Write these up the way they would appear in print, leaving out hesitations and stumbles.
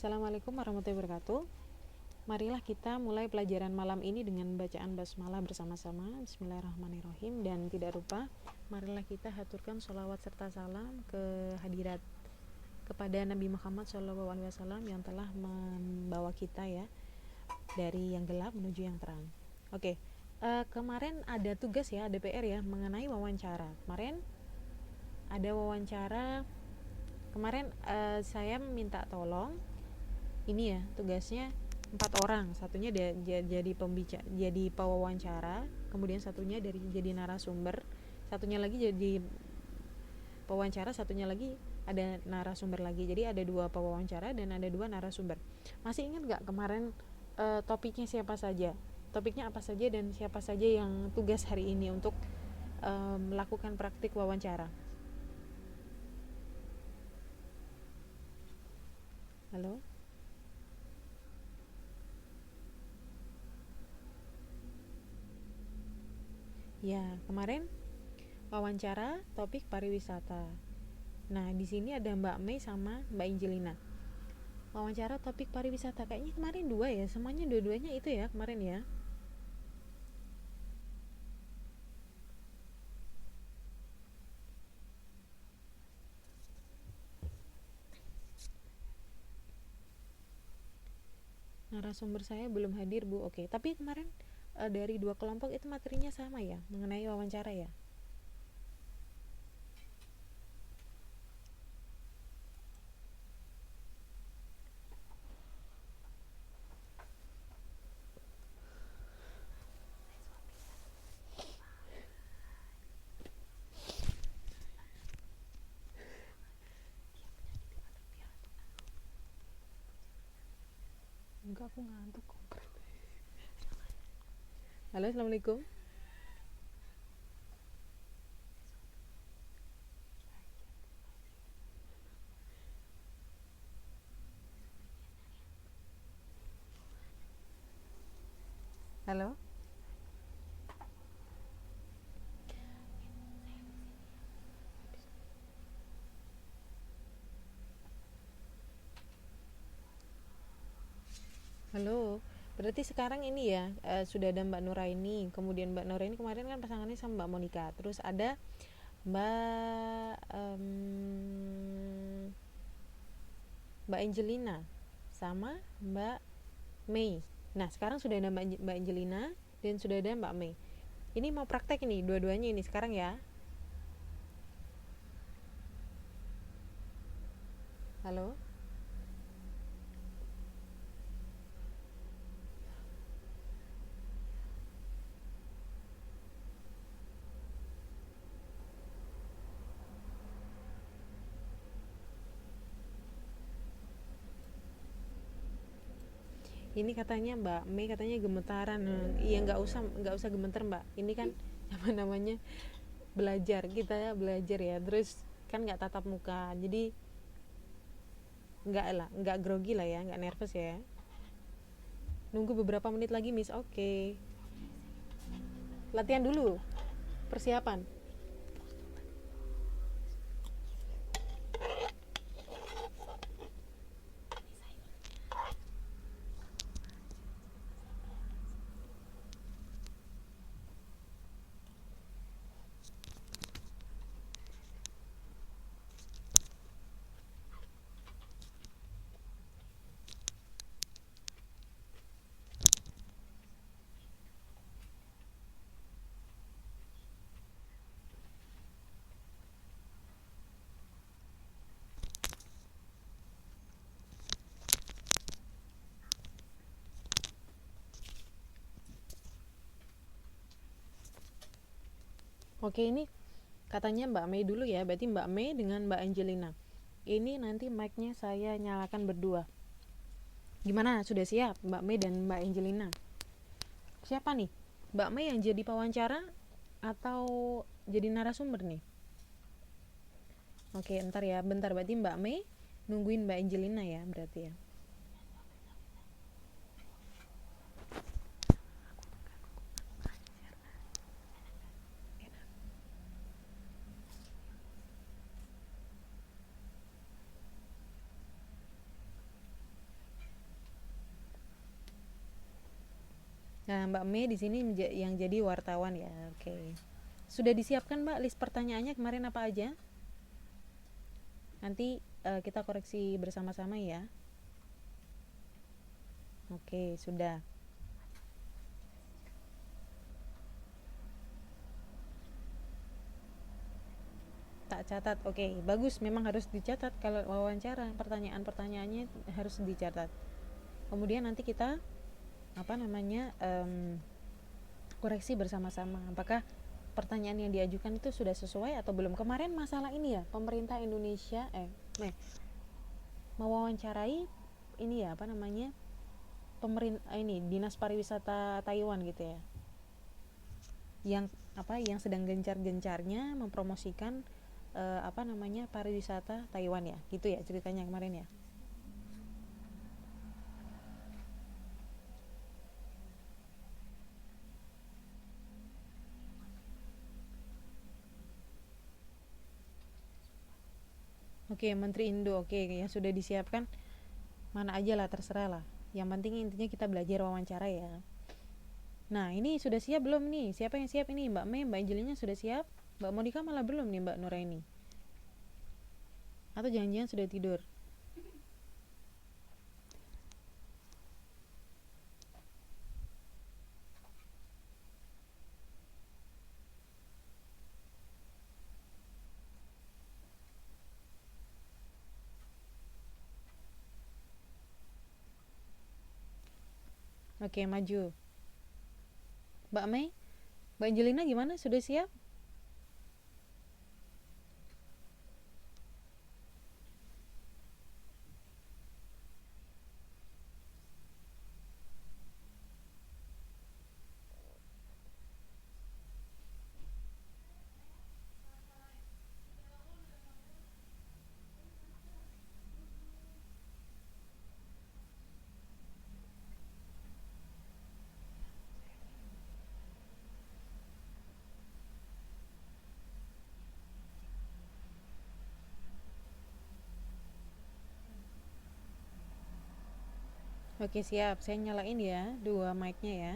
Assalamualaikum warahmatullahi wabarakatuh. Marilah kita mulai pelajaran malam ini dengan bacaan basmalah bersama-sama. Bismillahirrahmanirrahim. Dan tidak lupa, marilah kita haturkan sholawat serta salam ke hadirat kepada Nabi Muhammad SAW yang telah membawa kita ya dari yang gelap menuju yang terang. Oke, kemarin ada tugas ya, ada PR ya mengenai wawancara. Kemarin ada wawancara. Kemarin saya minta tolong ini ya, tugasnya 4 orang, satunya jadi pembicara, jadi pewawancara, kemudian satunya jadi narasumber, satunya lagi jadi pewawancara, satunya lagi ada narasumber lagi. Jadi ada 2 pewawancara dan ada 2 narasumber. Masih ingat gak kemarin topiknya siapa saja? Topiknya apa saja dan siapa saja yang tugas hari ini untuk melakukan praktik wawancara? Halo? Ya, kemarin wawancara topik pariwisata. Nah, di sini ada Mbak Mei sama Mbak Angelina. Wawancara topik pariwisata. Kayaknya kemarin 2 ya, semuanya dua-duanya itu ya kemarin ya. Narasumber saya belum hadir, Bu. Oke, tapi kemarin dari 2 kelompok itu materinya sama ya, mengenai wawancara ya. Enggak, aku ngantuk kok. Halo, Assalamualaikum. Halo. Halo. Berarti sekarang ini ya sudah ada Mbak Nuraini, kemudian Mbak Nuraini kemarin kan pasangannya sama Mbak Monica. Terus ada Mbak Angelina sama Mbak Mei. Nah, sekarang sudah ada Mbak Angelina dan sudah ada Mbak Mei. Ini mau praktek ini dua-duanya ini sekarang ya. Halo. Ini katanya Mbak Mei katanya gemetaran. Iya, nggak usah gemeter Mbak. Ini kan namanya belajar, kita ya belajar ya. Terus kan nggak tatap muka, jadi nggak grogi lah ya, nggak nervous ya. Nunggu beberapa menit lagi Miss. Oke. Latihan dulu, persiapan. Oke, ini katanya Mbak Mei dulu ya. Berarti Mbak Mei dengan Mbak Angelina. Ini nanti mic-nya saya nyalakan berdua. Gimana? Sudah siap Mbak Mei dan Mbak Angelina? Siapa nih? Mbak Mei yang jadi pewawancara atau jadi narasumber nih? Oke, ntar ya, bentar. Berarti Mbak Mei nungguin Mbak Angelina ya, berarti ya. Nah, Mbak Mei di sini yang jadi wartawan ya. Oke. Sudah disiapkan Mbak list pertanyaannya kemarin apa aja? Nanti kita koreksi bersama-sama ya. Oke, sudah. Tak catat. Oke, bagus. Memang harus dicatat kalau wawancara. Pertanyaan-pertanyaannya harus dicatat. Kemudian nanti kita koreksi bersama-sama. Apakah pertanyaan yang diajukan itu sudah sesuai atau belum? Kemarin masalah ini ya, pemerintah Indonesia mewawancarai ini ya pemerintah ini dinas pariwisata Taiwan gitu ya, yang sedang gencar-gencarnya mempromosikan pariwisata Taiwan ya, gitu ya ceritanya kemarin ya. Oke, Menteri Indo, oke, yang sudah disiapkan mana aja lah, terserah lah. Yang penting intinya kita belajar wawancara ya. Nah, ini sudah siap belum nih? Siapa yang siap ini? Mbak Mei, Mbak Angelina sudah siap? Mbak Monika malah belum nih, Mbak Nuraini. Atau jangan-jangan sudah tidur? Oke, maju. Mbak Mei, Mbak Angelina gimana? Sudah siap? Oke, siap. Saya nyalain ya dua mic-nya ya.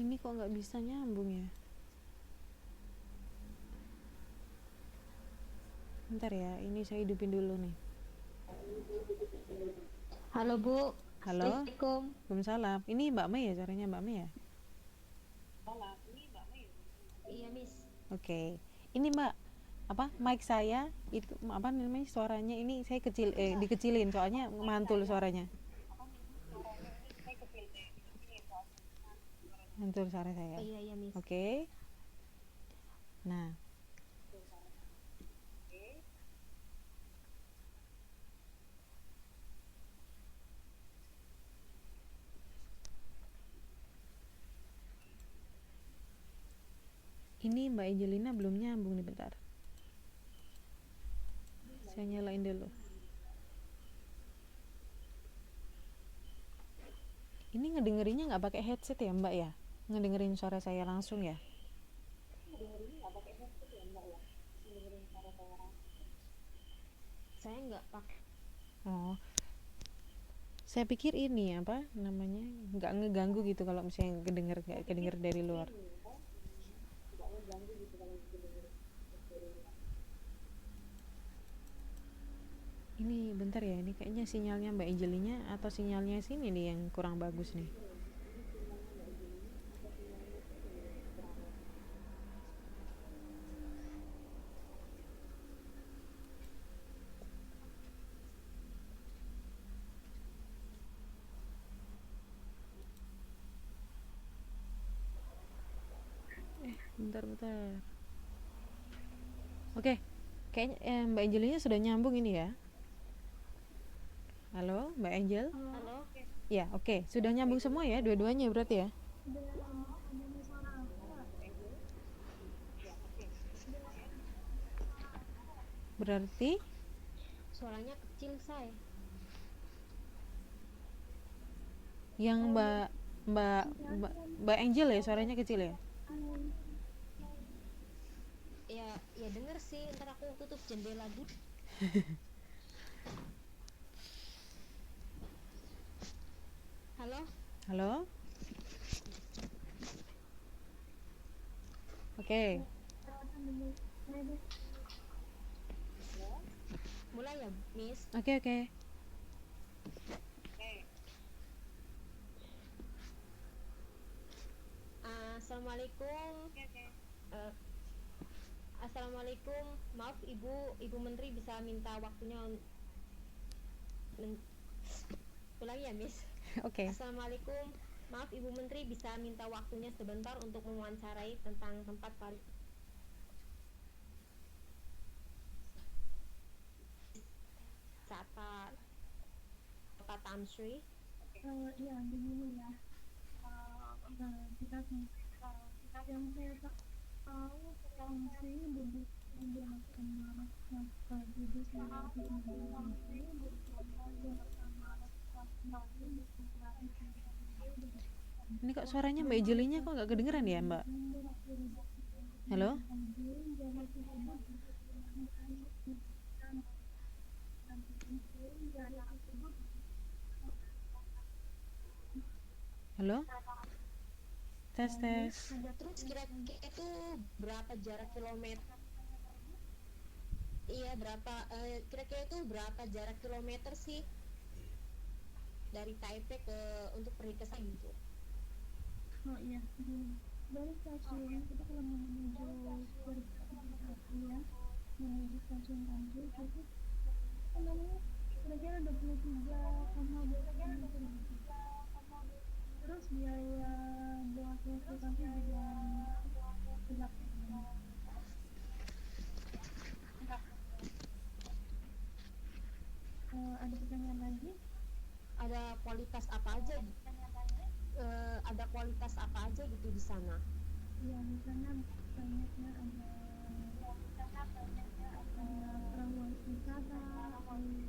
Ini kok nggak bisa nyambung ya? Bentar ya, ini saya hidupin dulu nih. Halo Bu. Halo. Assalamualaikum. Waalaikumsalam. Ini Mbak Mei ya, caranya Mbak Mei ya? Iya Miss. Oke. Ini Mbak, mic saya itu suaranya ini saya dikecilin soalnya mantul suaranya. Mantul suara saya. Iya Miss. Oke. Nah, ini Mbak Angelina belum nyambung nih, bentar. Saya nyalain dulu. Ini ngedengerinnya nggak pakai headset ya Mbak ya? Ngedengerin suara saya langsung ya? Saya nggak pakai. Oh, saya pikir ini nggak ngeganggu gitu kalau misalnya kedenger dari luar. Ini bentar ya, ini kayaknya sinyalnya Mbak Angelina atau sinyalnya sini nih yang kurang bagus nih. Bentar. Oke, kayaknya Mbak Angelina sudah nyambung ini ya. Halo, Mbak Angel? Halo. Ya, oke. Sudah nyambung semua ya, dua-duanya berarti ya? Berarti Suaranya kecil, say. yang Mbak Angel ya, suaranya kecil ya? Ya denger sih, ntar aku tutup jendela dulu. Halo. Halo? Oke. Mulai ya, Miss. Oke. Assalamualaikum. Assalamualaikum. Maaf Ibu Menteri, bisa minta waktunya ulangi ya, Miss. Oke. Assalamualaikum. Maaf Ibu Menteri, bisa minta waktunya sebentar untuk mewawancarai tentang tempat pariwisata Kota Tamsri. Ya, begini ya. Kita yang saya tahu Tamsri menggunakan masa jadi saya Ini kok suaranya Mbak Angelina kok nggak kedengeran ya, Mbak? Halo? Halo? Tes. Terus kira-kira itu berapa jarak kilometer? Iya, kira-kira itu berapa jarak kilometer sih dari Taipei untuk pergi ke sana gitu? Oh iya, dari stasiun kita kalau menuju ya, menuju stasiun Tamrin itu namanya kira-kira 23,2 km. Terus biaya buat transportasi juga tidak. Ada pertanyaan lagi? Ada kualitas apa aja? Ada kualitas apa aja gitu di sana? Ya, di sana banyaknya ada perahu wisata, ada di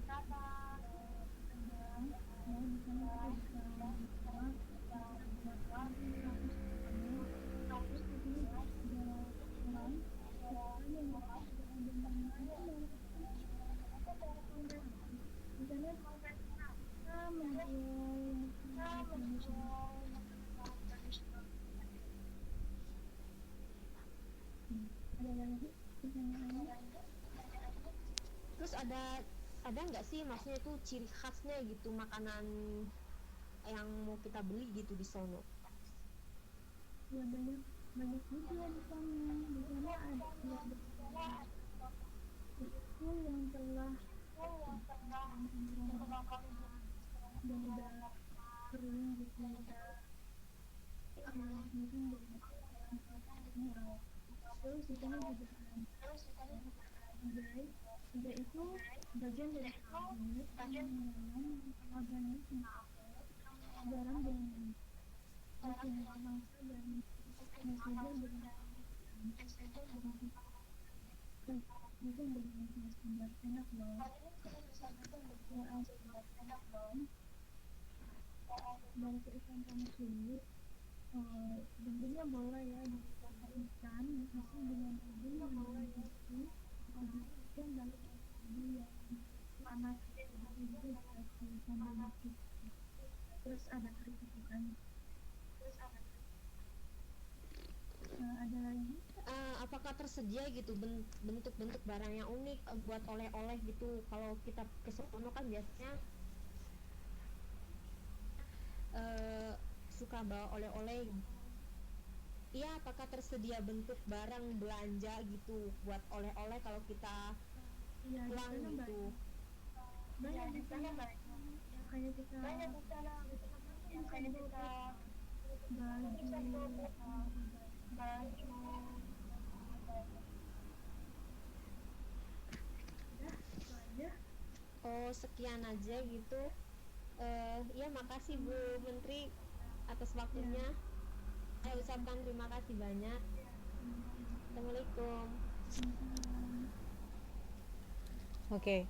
sana kita bisa terus di sini ada orang misalnya kita menjual tradisional. Ada lagi pertanyaan? Terus ada nggak sih maksudnya itu ciri khasnya gitu makanan yang mau kita beli gitu di sono? Ya banyak juga di sana. Di sana ada itu yang telah dan udah kering gitu udah mungkin terus di sana juga kedai itu bagian dari organik barang dengan mangsa dan mungkin dengan standar enak loh dari ikan Tamsri. Bentuknya boleh ya di ikan diisi dengan daging yang diisi dan dalam yang panas itu dikasih sambal dikit. Terus ada keripik ikan. Ada lagi? Apakah tersedia gitu bentuk-bentuk barang yang unik buat oleh-oleh gitu? Kalau kita ke sono kan biasanya suka bawa oleh-oleh. Iya, apakah tersedia bentuk barang belanja gitu buat oleh-oleh kalau kita pulang gitu? Banyak di sana kayak kita baju sekian aja gitu. Ya makasih Bu Menteri atas waktunya. Saya ucapkan terima kasih banyak. Assalamualaikum. Oke,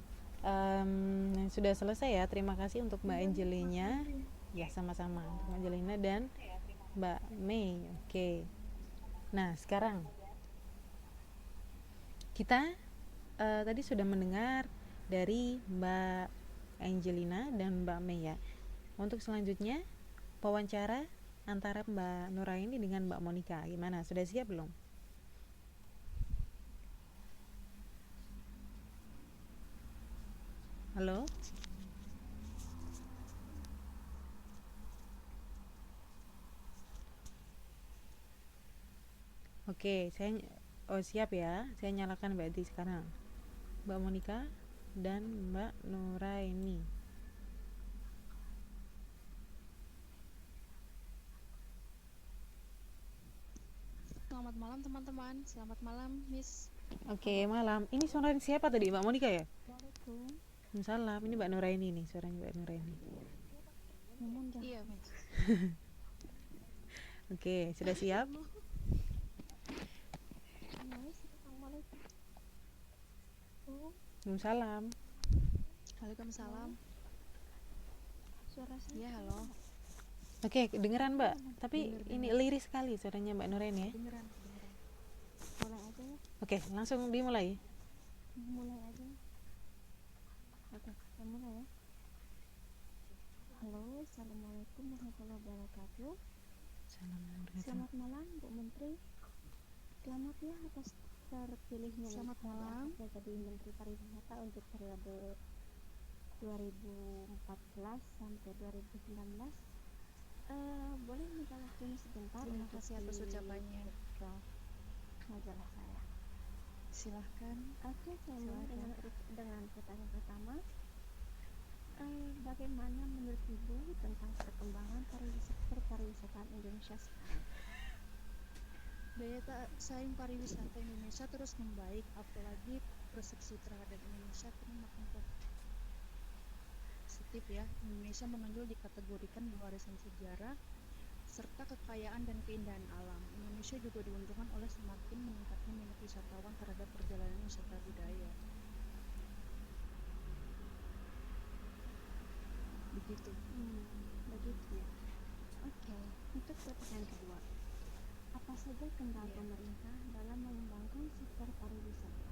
sudah selesai ya. Terima kasih untuk Mbak Angelina. Ya, sama-sama untuk Mbak Angelina dan Mbak Mei. Oke. Nah, sekarang kita tadi sudah mendengar dari Mbak Angelina dan Mbak Mei ya. Untuk selanjutnya wawancara antara Mbak Nuraini dengan Mbak Monica. Gimana? Sudah siap belum? Halo? Oke, siap ya. Saya nyalakan berarti sekarang. Mbak Monica dan Mbak Nuraini. Selamat malam teman-teman. Selamat malam Miss. Oke, malam. Ini suara siapa tadi? Mbak Monica ya? Waalaikumsalam. Salam. Ini Mbak Nuraini nih, suaranya Mbak Nuraini. Iya Miss. Oke, sudah siap? Salam. Waalaikumsalam. Suara saya. Iya halo. Oke, kedengeran Mbak. Tapi ini lirik sekali suaranya Mbak Nuraini ya. Dengeran. Mulai aja ya. Oke, langsung dimulai. Mulai aja. Oke, kita mulai ya. Halo, assalamualaikum warahmatullahi wabarakatuh. Selamat malam Bu Menteri. Selamat ya atas terpilihnya Selamat malam. jadi Menteri Pariwisata untuk periode 2014 sampai 2019. Boleh minta waktunya sebentar? Terima kasih atas ucapannya. Ke majalah saya. Silahkan. Oke, saya mulai dengan pertanyaan pertama. Bagaimana menurut Ibu tentang perkembangan pariwisata Indonesia sekarang? Daya saing pariwisata Indonesia terus membaik, apalagi persepsi terhadap Indonesia terus makin positif ya. Indonesia menonjol dikategorikan warisan sejarah serta kekayaan dan keindahan alam. Indonesia juga diuntungkan oleh semakin meningkatnya minat wisatawan terhadap perjalanan wisata budaya. Begitu. Begitu ya. Oke, untuk pertanyaan kedua, apa saja kendala pemerintah dalam mengembangkan sektor pariwisata?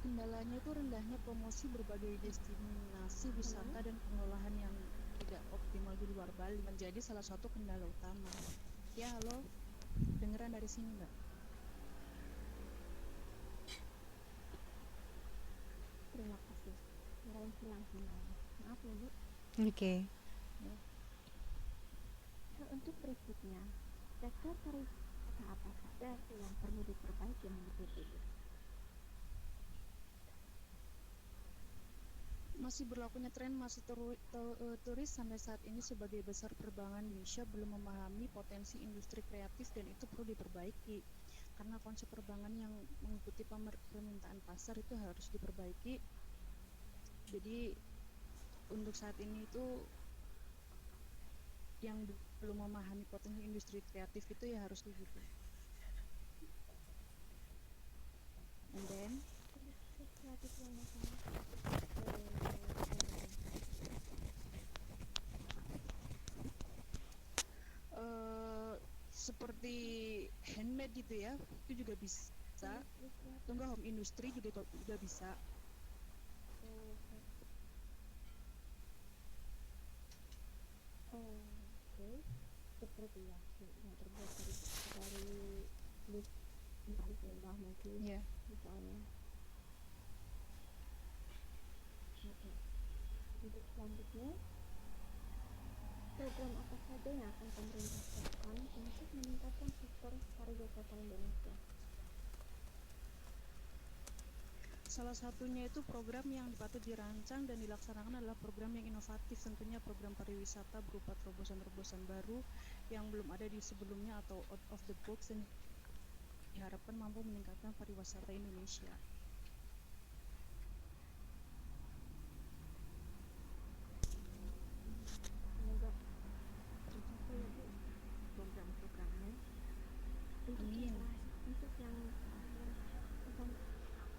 Kendalanya itu rendahnya promosi berbagai destinasi wisata dan pengelolaan yang tidak optimal di luar Bali menjadi salah satu kendala utama. Ya halo, dengeran dari sini Mbak? Terima kasih. Kirain langsung aja. Maaf ya Bu. Oke. Untuk berikutnya, sektor pariwisata apa saja yang perlu diperbaiki menurut Ibu? Masih berlakunya tren masuk turis sampai saat ini sebagai besar penerbangan Indonesia belum memahami potensi industri kreatif dan itu perlu diperbaiki karena konsep penerbangan yang mengikuti permintaan pasar itu harus diperbaiki. Jadi untuk saat ini itu yang belum memahami potensi industri kreatif itu ya harus begitu. And then Kreatif yang seperti handmade gitu ya, itu juga bisa. Atau enggak home industry juga bisa. Oke, seperti ya yang terbuat dari limbah mungkin Yeah. misalnya. Oke. Untuk selanjutnya, program apa saja yang akan pemerintah lakukan untuk meningkatkan sektor pariwisata Indonesia? Salah satunya itu program yang patut dirancang dan dilaksanakan adalah program yang inovatif, tentunya program pariwisata berupa terobosan-terobosan baru yang belum ada di sebelumnya atau out of the box dan diharapkan mampu meningkatkan pariwisata Indonesia. Semoga tercapai ya Bu program-programnya. Amin. Untuk yang terakhir, pesan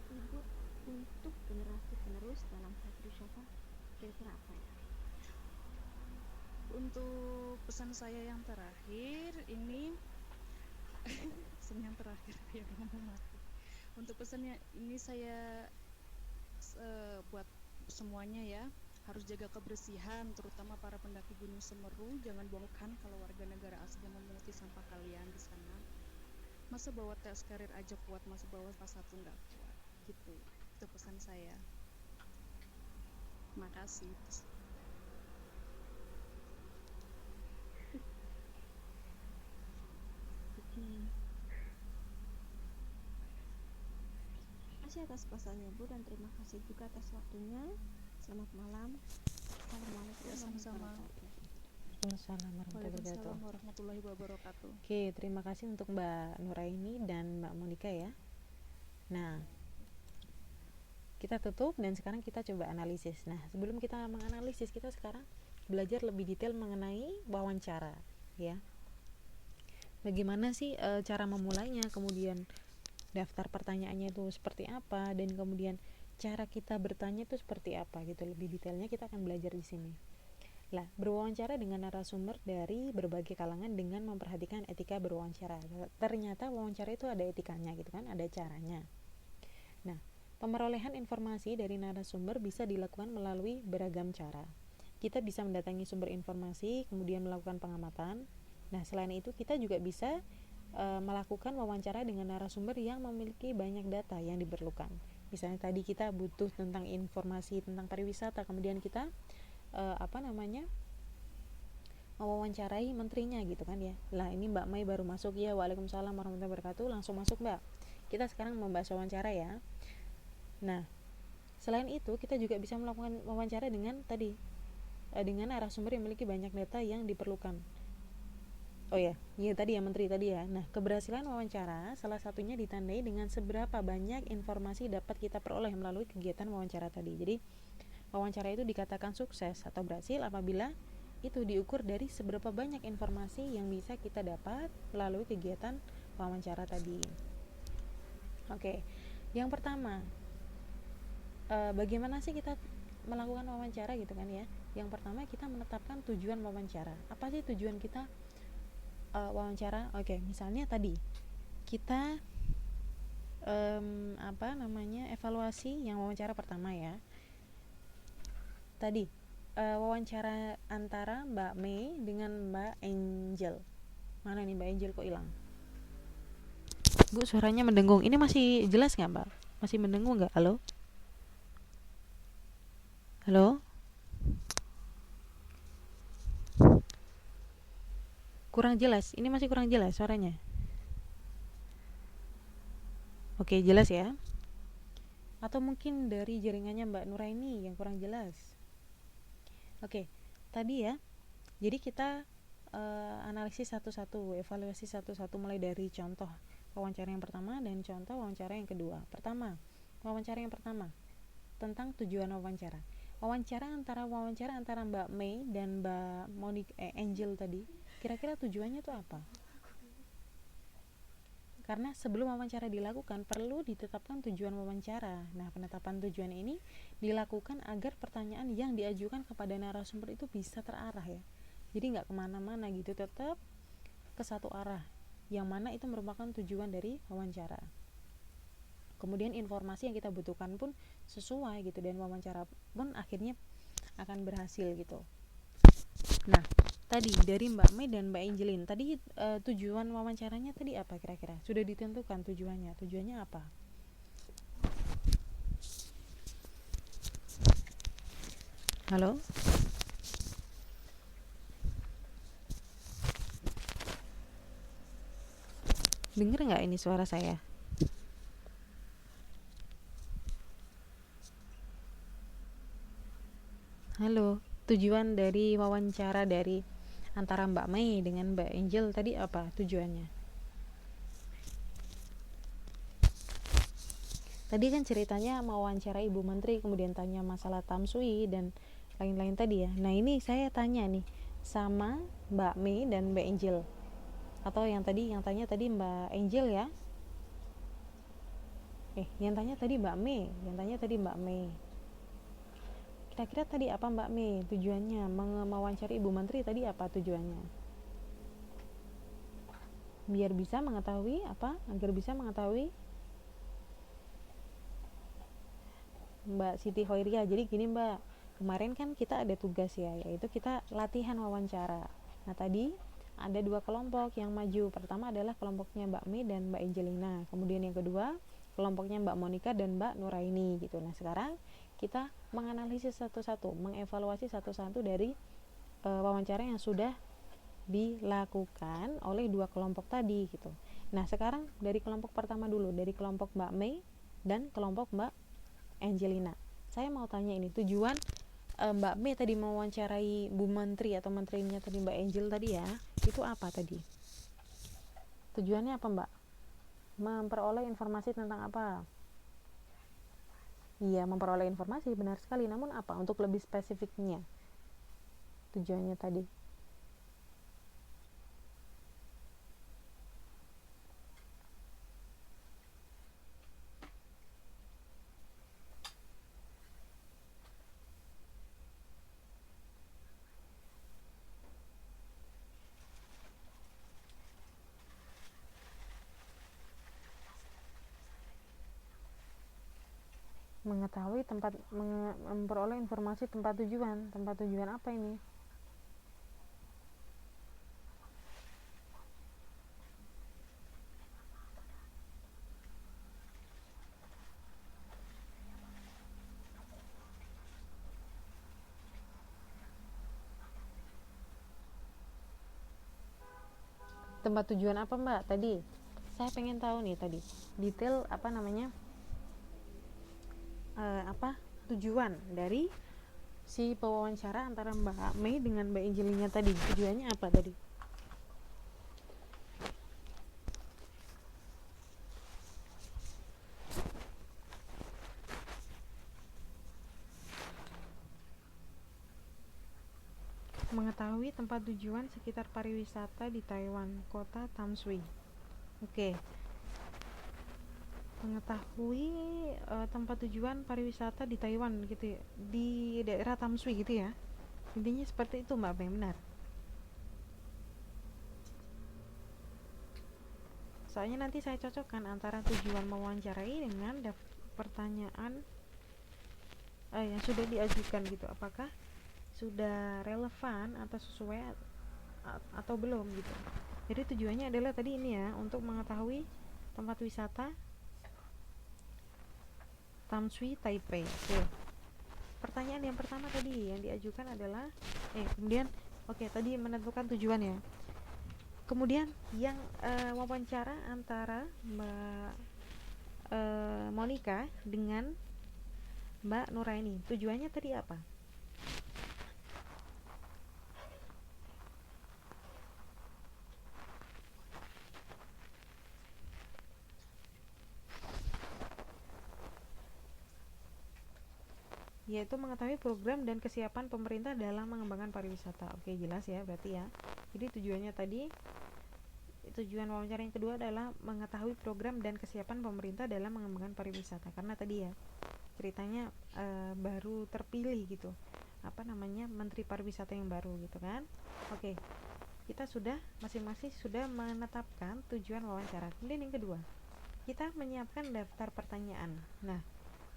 Ibu untuk generasi penerus dalam pariwisata kira-kira apa ya? Untuk pesan saya yang terakhir ini pesan yang terakhir ya ngomong mati. Untuk pesannya ini saya buat semuanya ya, harus jaga kebersihan, terutama para pendaki Gunung Semeru. Jangan bongkar kalau warga negara asing yang memunguti sampah kalian di sana. Masa bawa tes karir aja kuat, masa bawa pas satu nggak kuat gitu. Itu pesan saya. Makasih. Terima kasih atas pesannya Bu, dan terima kasih juga atas waktunya. Selamat malam. Assalamualaikum Ya, sama-sama. Waalaikumsalam warahmatullahi wabarakatuh. Oke, terima kasih untuk Mbak Nuraini dan Mbak Monika ya. Nah, kita tutup dan sekarang kita coba analisis. Nah, sebelum kita menganalisis, kita sekarang belajar lebih detail mengenai wawancara ya. Bagaimana sih cara memulainya, kemudian daftar pertanyaannya itu seperti apa, dan kemudian cara kita bertanya itu seperti apa gitu. Lebih detailnya kita akan belajar di sini. Lah, berwawancara dengan narasumber dari berbagai kalangan dengan memperhatikan etika berwawancara. Ternyata wawancara itu ada etikanya gitu kan, ada caranya. Nah, pemerolehan informasi dari narasumber bisa dilakukan melalui beragam cara. Kita bisa mendatangi sumber informasi, kemudian melakukan pengamatan. Nah, selain itu kita juga bisa melakukan wawancara dengan narasumber yang memiliki banyak data yang diperlukan. Misalnya tadi kita butuh tentang informasi tentang pariwisata, kemudian kita mewawancarai menterinya gitu kan ya. Lah, ini Mbak Mai baru masuk ya. Waalaikumsalam warahmatullahi wabarakatuh. Langsung masuk Mbak. Kita sekarang membahas wawancara ya. Nah, selain itu kita juga bisa melakukan wawancara dengan dengan narasumber yang memiliki banyak data yang diperlukan. Oh ya, tadi ya menteri tadi ya. Nah, keberhasilan wawancara salah satunya ditandai dengan seberapa banyak informasi dapat kita peroleh melalui kegiatan wawancara tadi. Jadi wawancara itu dikatakan sukses atau berhasil apabila itu diukur dari seberapa banyak informasi yang bisa kita dapat melalui kegiatan wawancara tadi. Oke, yang pertama, bagaimana sih kita melakukan wawancara gitu kan ya. Yang pertama, kita menetapkan tujuan wawancara. Apa sih tujuan kita wawancara? Oke, misalnya tadi kita evaluasi yang wawancara pertama ya. Tadi wawancara antara Mbak Mei dengan Mbak Angel. Mana nih Mbak Angel kok hilang? Bu, suaranya mendengung. Ini masih jelas nggak Mbak? Masih mendengung nggak? Halo? Halo? Kurang jelas. Ini masih kurang jelas suaranya. Oke, jelas ya? Atau mungkin dari jaringannya Mbak Nuraini yang kurang jelas. Oke, tadi ya. Jadi kita analisis satu-satu, evaluasi satu-satu mulai dari contoh wawancara yang pertama dan contoh wawancara yang kedua. Pertama, wawancara yang pertama tentang tujuan wawancara. Wawancara antara Mbak Mei dan Mbak Angel tadi, kira-kira tujuannya itu apa? Karena sebelum wawancara dilakukan perlu ditetapkan tujuan wawancara. Nah, penetapan tujuan ini dilakukan agar pertanyaan yang diajukan kepada narasumber itu bisa terarah ya. Jadi nggak kemana-mana gitu, tetap ke satu arah, yang mana itu merupakan tujuan dari wawancara. Kemudian informasi yang kita butuhkan pun sesuai gitu, dan wawancara pun akhirnya akan berhasil gitu. Nah, tadi dari Mbak Mei dan Mbak Angelin tadi tujuan wawancaranya tadi apa kira-kira? Sudah ditentukan tujuannya. Tujuannya apa? Halo? Dengar nggak ini suara saya? Halo, tujuan dari wawancara dari antara Mbak Mei dengan Mbak Angel tadi apa tujuannya? Tadi kan ceritanya mau wawancara Ibu Menteri, kemudian tanya masalah Tamsui dan lain-lain tadi ya. Nah ini saya tanya nih sama Mbak Mei dan Mbak Angel, atau yang tanya tadi Mbak Angel ya. Yang tanya tadi Mbak Mei, Kira-kira tadi apa Mbak Mei tujuannya mewawancari Ibu Menteri tadi, apa tujuannya? Biar bisa mengetahui apa? Agar bisa mengetahui Mbak Siti Hoiria. Jadi gini Mbak, kemarin kan kita ada tugas ya, yaitu kita latihan wawancara. Nah tadi ada 2 kelompok yang maju. Pertama adalah kelompoknya Mbak Mei dan Mbak Angelina. Kemudian yang kedua kelompoknya Mbak Monica dan Mbak Nuraini gitu. Nah sekarang kita menganalisis satu-satu, mengevaluasi satu-satu dari wawancara yang sudah dilakukan oleh 2 kelompok tadi gitu. Nah sekarang dari kelompok pertama dulu, dari kelompok Mbak Mei dan kelompok Mbak Angelina. Saya mau tanya ini, tujuan Mbak Mei tadi mewawancarai Bu Menteri atau menterinya tadi Mbak Angel tadi ya, itu apa tadi? Tujuannya apa Mbak? Memperoleh informasi tentang apa? Iya, memperoleh informasi, benar sekali. Namun apa? Untuk lebih spesifiknya tujuannya tadi. Mengetahui tempat, memperoleh informasi tempat tujuan apa ini? Tempat tujuan apa Mbak tadi? Saya pengen tahu nih tadi detail apa namanya, tujuan dari si pewawancara antara Mbak Mei dengan Mbak Angelina tadi. Tujuannya apa tadi? Mengetahui tempat tujuan sekitar pariwisata di Taiwan, kota Tamsui. Oke. Mengetahui tempat tujuan pariwisata di Taiwan gitu ya, di daerah Tamsui gitu ya. Intinya seperti itu Mbak Mei, benar? Soalnya nanti saya cocokkan antara tujuan mewawancarai dengan pertanyaan yang sudah diajukan gitu. Apakah sudah relevan atau sesuai atau belum gitu. Jadi tujuannya adalah tadi ini ya, untuk mengetahui tempat wisata Tamsui Taipei. Oke. Pertanyaan yang pertama tadi yang diajukan adalah tadi menentukan tujuan ya. Kemudian yang wawancara antara Mbak Monica dengan Mbak Nuraini, tujuannya tadi apa? Yaitu mengetahui program dan kesiapan pemerintah dalam mengembangkan pariwisata. Oke, jelas ya berarti ya. Jadi tujuannya tadi, tujuan wawancara yang kedua adalah mengetahui program dan kesiapan pemerintah dalam mengembangkan pariwisata. Karena tadi ya ceritanya baru terpilih gitu, Menteri Pariwisata yang baru gitu kan. Oke, kita sudah masing-masing sudah menetapkan tujuan wawancara. Kemudian yang kedua, kita menyiapkan daftar pertanyaan. Nah,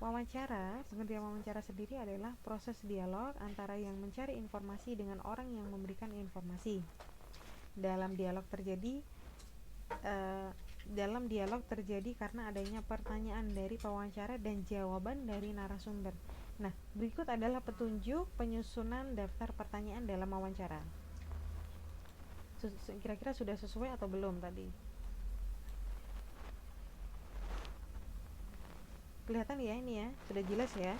pengertian wawancara sendiri adalah proses dialog antara yang mencari informasi dengan orang yang memberikan informasi. Dalam dialog terjadi karena adanya pertanyaan dari pewawancara dan jawaban dari narasumber. Nah, berikut adalah petunjuk penyusunan daftar pertanyaan dalam wawancara. Kira-kira sudah sesuai atau belum tadi? Kelihatan ya ini ya, sudah jelas ya.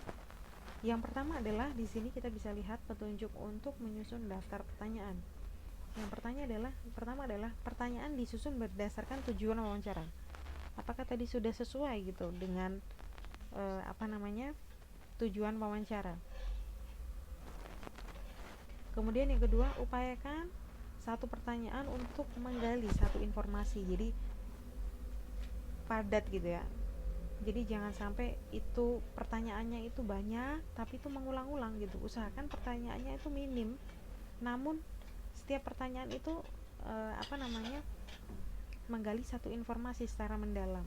Yang pertama adalah di sini kita bisa lihat petunjuk untuk menyusun daftar pertanyaan. Yang pertama adalah pertanyaan disusun berdasarkan tujuan wawancara. Apakah tadi sudah sesuai gitu dengan tujuan wawancara. Kemudian yang kedua, upayakan satu pertanyaan untuk menggali satu informasi, jadi padat gitu ya. Jadi jangan sampai itu pertanyaannya itu banyak tapi itu mengulang-ulang gitu. Usahakan pertanyaannya itu minim, namun setiap pertanyaan itu menggali satu informasi secara mendalam,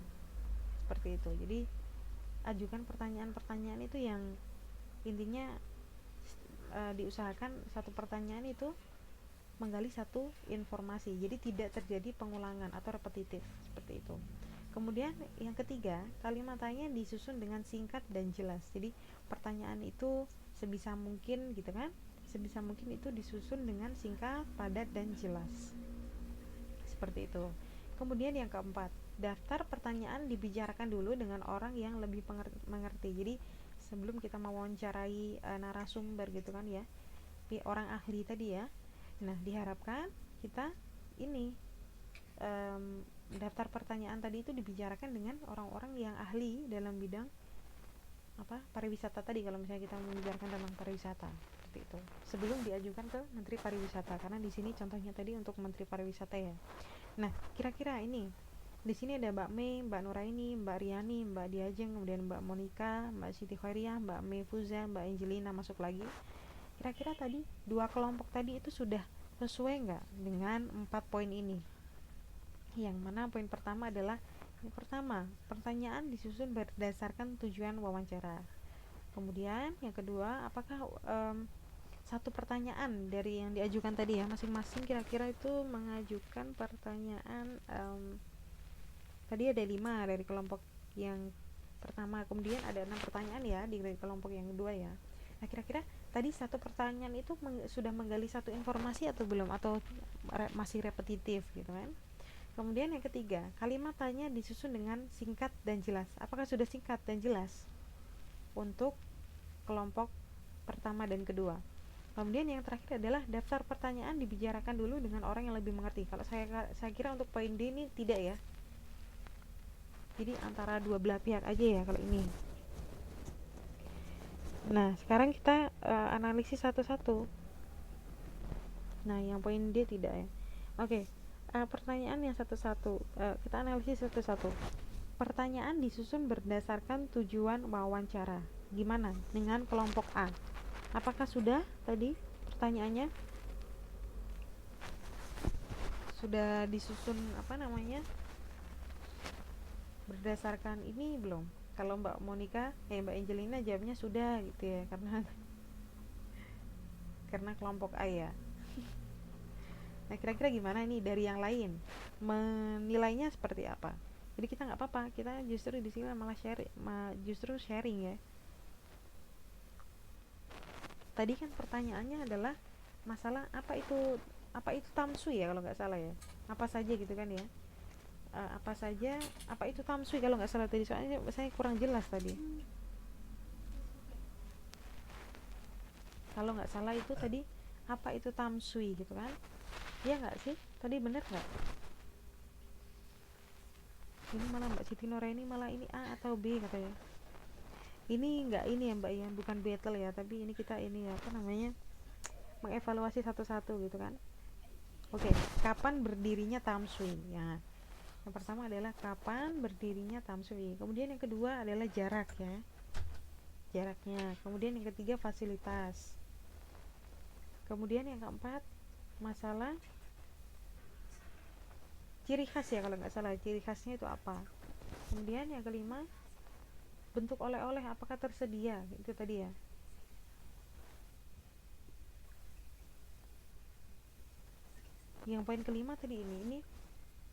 seperti itu. Jadi ajukan pertanyaan-pertanyaan itu yang intinya diusahakan satu pertanyaan itu menggali satu informasi, jadi tidak terjadi pengulangan atau repetitif, seperti itu. Kemudian yang ketiga, kalimat tanya disusun dengan singkat dan jelas. Jadi pertanyaan itu sebisa mungkin gitu kan, sebisa mungkin itu disusun dengan singkat, padat, dan jelas, seperti itu. Kemudian yang keempat, daftar pertanyaan dibicarakan dulu dengan orang yang lebih mengerti. Jadi sebelum kita mewawancarai narasumber gitu kan ya, orang ahli tadi ya, nah diharapkan kita ini daftar pertanyaan tadi itu dibicarakan dengan orang-orang yang ahli dalam bidang pariwisata tadi, kalau misalnya kita membicarakan tentang pariwisata, seperti itu, sebelum diajukan ke Menteri Pariwisata, karena di sini contohnya tadi untuk Menteri Pariwisata ya. Nah, kira-kira ini di sini ada Mbak Mei, Mbak Nuraini, Mbak Riani, Mbak Diajeng, kemudian Mbak Monika, Mbak Siti Khairiah, Mbak Mefuza, Mbak Angelina masuk lagi. Kira-kira tadi dua kelompok tadi itu sudah sesuai nggak dengan 4 poin ini? Yang mana poin pertama adalah, yang pertama, pertanyaan disusun berdasarkan tujuan wawancara. Kemudian yang kedua, apakah satu pertanyaan dari yang diajukan tadi ya, masing-masing kira-kira itu mengajukan pertanyaan tadi ada 5 dari kelompok yang pertama, kemudian ada 6 pertanyaan ya di kelompok yang kedua ya. Nah, kira-kira tadi satu pertanyaan itu sudah menggali satu informasi atau belum, atau masih repetitif gitu kan. Kemudian yang ketiga, kalimat tanya disusun dengan singkat dan jelas. Apakah sudah singkat dan jelas untuk kelompok pertama dan kedua? Kemudian yang terakhir adalah daftar pertanyaan dibicarakan dulu dengan orang yang lebih mengerti. Kalau saya kira untuk poin D ini tidak ya. Jadi antara dua belah pihak aja ya kalau ini. Nah, sekarang kita analisis satu-satu. Nah, yang poin D tidak ya. Oke. Pertanyaan yang satu-satu, kita analisis satu-satu. Pertanyaan disusun berdasarkan tujuan wawancara. Gimana dengan kelompok A? Apakah sudah tadi pertanyaannya sudah disusun berdasarkan ini belum? Kalau Mbak Monika, Mbak Angelina jawabnya sudah gitu ya, karena kelompok A ya. Nah, kira-kira gimana nih dari yang lain, menilainya seperti apa? Jadi kita nggak apa-apa, kita justru di sini malah sharing ya. Tadi kan pertanyaannya adalah masalah apa itu tamsui ya kalau nggak salah ya, apa saja gitu kan ya, apa itu tamsui kalau nggak salah tadi, soalnya saya kurang jelas tadi. Kalau nggak salah itu tadi apa itu tamsui gitu kan? Iya nggak sih? Tadi bener nggak? Ini malah Mbak Siti Nuraini malah ini A atau B katanya. Ini nggak ini ya Mbak ya, bukan battle ya, tapi ini kita ini mengevaluasi satu-satu gitu kan. Oke, kapan berdirinya tamsui? Ya, yang pertama adalah kapan berdirinya tamsui. Kemudian yang kedua adalah jarak ya, jaraknya. Kemudian yang ketiga fasilitas. Kemudian yang keempat masalah ciri khas ya kalau nggak salah, ciri khasnya itu apa. Kemudian yang kelima, bentuk oleh-oleh apakah tersedia, itu tadi ya. Yang poin kelima tadi ini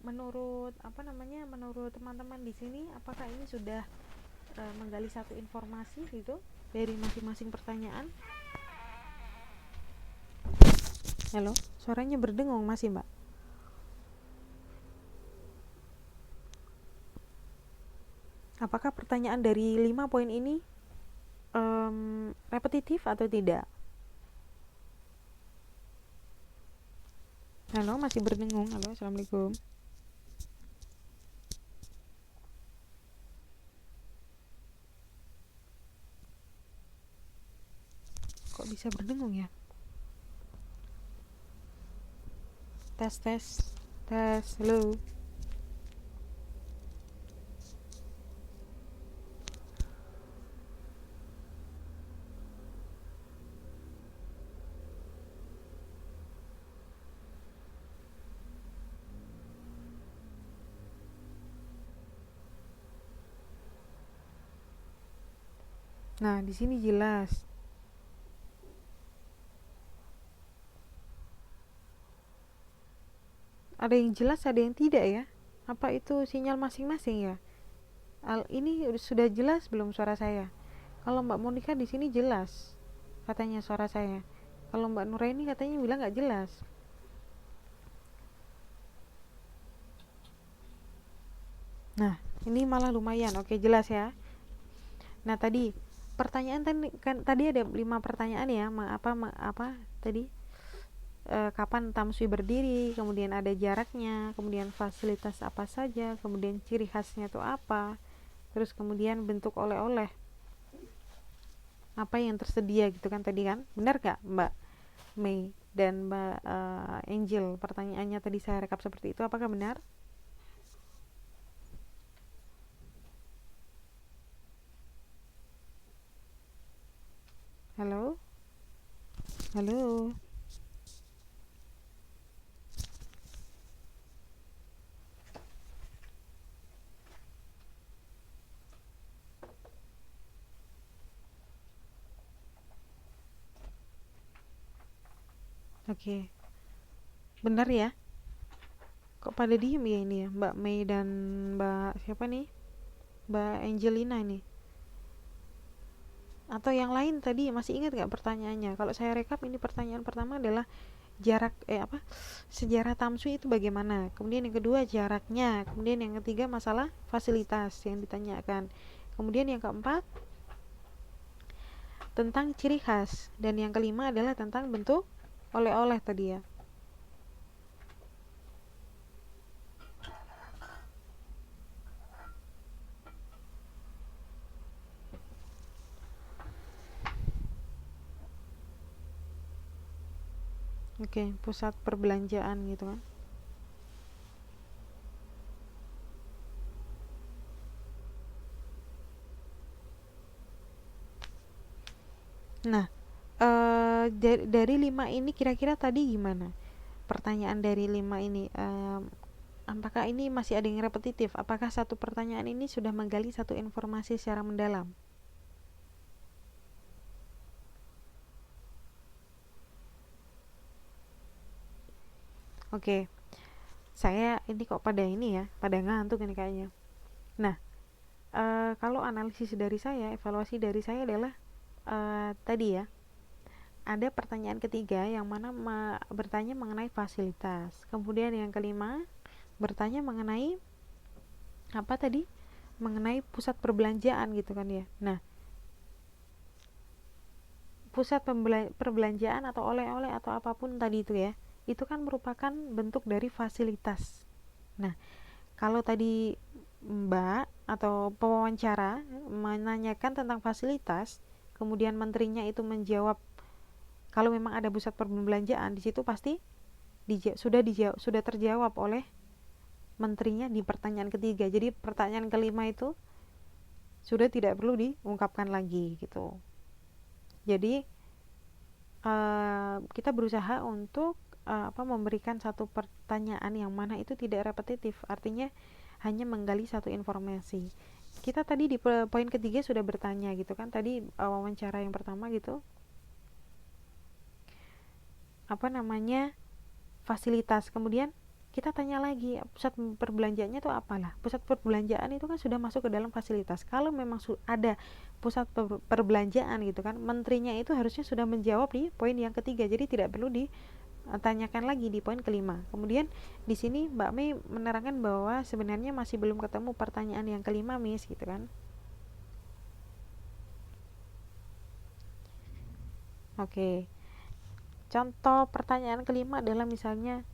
menurut menurut teman-teman di sini apakah ini sudah menggali satu informasi gitu dari masing-masing pertanyaan. Halo, suaranya berdengung masih Mbak? Apakah pertanyaan dari 5 poin ini repetitif atau tidak? Halo, masih berdengung. Halo, assalamualaikum. Kok bisa berdengung ya? Tes, halo. Nah, di sini jelas. Ada yang jelas, ada yang tidak ya. Apa itu sinyal masing-masing ya? Ini sudah jelas belum suara saya? Kalau Mbak Monica di sini jelas, katanya suara saya. Kalau Mbak Nuraini katanya bilang nggak jelas. Nah, ini malah lumayan. Oke, jelas ya. Nah, tadi pertanyaan tadi ada 5 pertanyaan ya. Apa tadi? Kapan Tamsui berdiri, kemudian ada jaraknya, kemudian fasilitas apa saja, kemudian ciri khasnya itu apa, terus kemudian bentuk oleh-oleh apa yang tersedia gitu kan tadi kan. Benar gak Mbak Mei dan Mbak Angel? Pertanyaannya tadi saya rekap seperti itu, apakah benar? Halo? Halo? Oke, benar ya? Kok pada diem ya ini ya, Mbak Mei dan Mbak siapa nih? Mbak Angelina ini. Atau yang lain tadi masih ingat gak pertanyaannya? Kalau saya rekap, ini pertanyaan pertama adalah sejarah Tamsui itu bagaimana, kemudian yang kedua jaraknya, kemudian yang ketiga masalah fasilitas yang ditanyakan, kemudian yang keempat tentang ciri khas, dan yang kelima adalah tentang bentuk oleh-oleh tadi ya. Oke, pusat perbelanjaan gitu kan. Nah, dari 5 ini kira-kira tadi gimana? Pertanyaan dari 5 ini, apakah ini masih ada yang repetitif? Apakah satu pertanyaan ini sudah menggali satu informasi secara mendalam? Oke, saya ini kok pada ini ya, pada ngantuk ini kayaknya. Nah, kalau analisis dari saya, evaluasi dari saya adalah tadi ya, ada pertanyaan ketiga yang mana bertanya mengenai fasilitas. Kemudian yang kelima bertanya mengenai apa tadi? Mengenai pusat perbelanjaan gitu kan ya. Nah, pusat perbelanjaan atau oleh-oleh atau apapun tadi itu ya, itu kan merupakan bentuk dari fasilitas. Nah, kalau tadi Mbak atau pewawancara menanyakan tentang fasilitas, kemudian menterinya itu menjawab kalau memang ada pusat perbelanjaan, di situ pasti sudah terjawab oleh menterinya di pertanyaan ketiga. Jadi pertanyaan kelima itu sudah tidak perlu diungkapkan lagi gitu. Jadi kita berusaha untuk memberikan satu pertanyaan yang mana itu tidak repetitif, artinya hanya menggali satu informasi. Kita tadi di poin ketiga sudah bertanya gitu kan, tadi wawancara yang pertama gitu, fasilitas, kemudian kita tanya lagi pusat perbelanjaannya itu apalah. Pusat perbelanjaan itu kan sudah masuk ke dalam fasilitas. Kalau memang ada pusat perbelanjaan gitu kan, menterinya itu harusnya sudah menjawab di poin yang ketiga, jadi tidak perlu ditanyakan lagi di poin kelima. Kemudian di sini Mbak Mei menerangkan bahwa sebenarnya masih belum ketemu pertanyaan yang kelima, Miss, gitu kan. Oke, contoh pertanyaan kelima adalah misalnya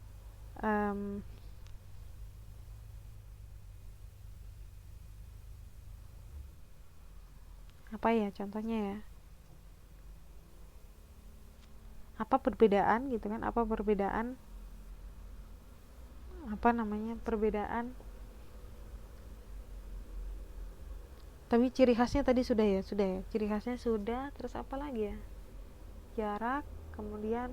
apa ya contohnya ya, apa perbedaan gitu kan, apa perbedaan tapi ciri khasnya tadi sudah ya, ciri khasnya sudah. Terus apa lagi ya? Jarak. Kemudian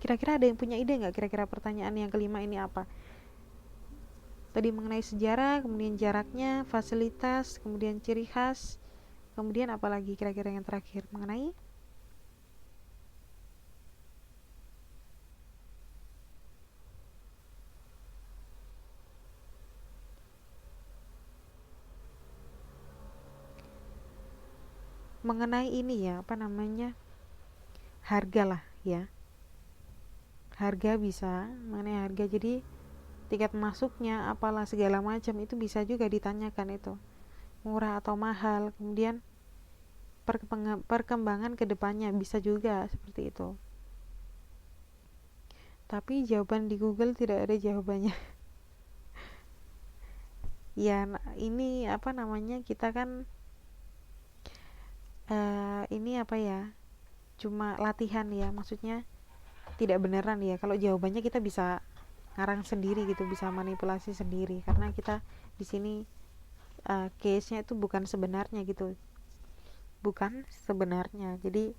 kira-kira ada yang punya ide nggak, kira-kira pertanyaan yang kelima ini apa? Tadi mengenai sejarah, kemudian jaraknya, fasilitas, kemudian ciri khas, kemudian apa lagi kira-kira yang terakhir mengenai ini ya, harga lah ya. Harga bisa, mengenai harga, jadi tiket masuknya apalah segala macam itu bisa juga ditanyakan, itu murah atau mahal. Kemudian perkembangan kedepannya bisa juga seperti itu. Tapi jawaban di Google tidak ada jawabannya. Ya ini kita kan ini cuma latihan ya, maksudnya tidak beneran ya. Kalau jawabannya kita bisa ngarang sendiri gitu, bisa manipulasi sendiri, karena kita di sini case-nya itu bukan sebenarnya gitu, jadi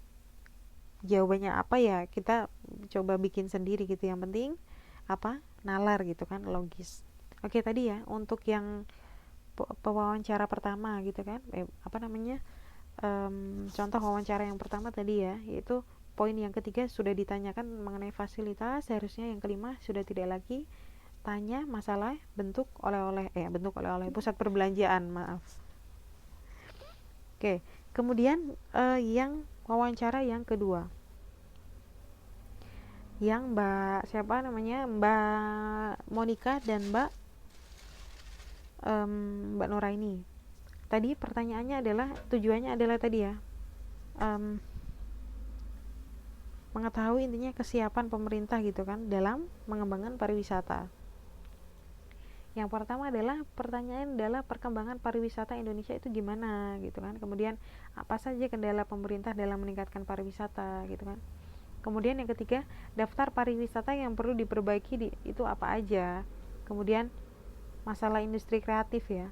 jawabannya apa ya kita coba bikin sendiri gitu. Yang penting nalar gitu kan, logis. Oke, tadi ya untuk yang pewawancara pertama gitu kan, contoh wawancara yang pertama tadi ya, yaitu poin yang ketiga sudah ditanyakan mengenai fasilitas. Seharusnya yang kelima sudah tidak lagi tanya masalah bentuk oleh-oleh, pusat perbelanjaan, maaf. Oke, kemudian yang wawancara yang kedua, yang Mbak Monica dan Mbak Nuraini. Tadi pertanyaannya adalah, tujuannya adalah tadi ya, mengetahui intinya kesiapan pemerintah gitu kan dalam mengembangkan pariwisata. Yang pertama adalah pertanyaan adalah perkembangan pariwisata Indonesia itu gimana gitu kan. Kemudian apa saja kendala pemerintah dalam meningkatkan pariwisata gitu kan. Kemudian yang ketiga, daftar pariwisata yang perlu diperbaiki itu apa aja. Kemudian masalah industri kreatif ya.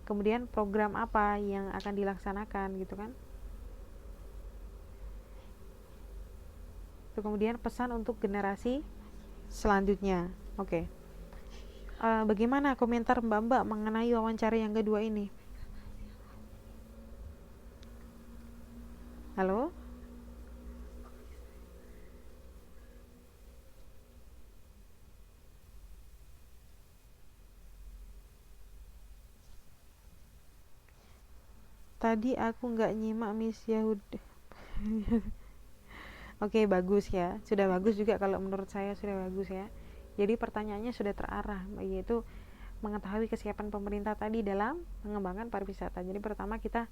Kemudian program apa yang akan dilaksanakan gitu kan. Kemudian pesan untuk generasi selanjutnya. Oke. Bagaimana komentar Mbak mengenai wawancara yang kedua ini? Halo? Tadi aku nggak nyimak Miss Yahud. Oke, bagus ya. Sudah bagus juga, kalau menurut saya sudah bagus ya. Jadi pertanyaannya sudah terarah, yaitu mengetahui kesiapan pemerintah tadi dalam mengembangkan pariwisata. Jadi pertama kita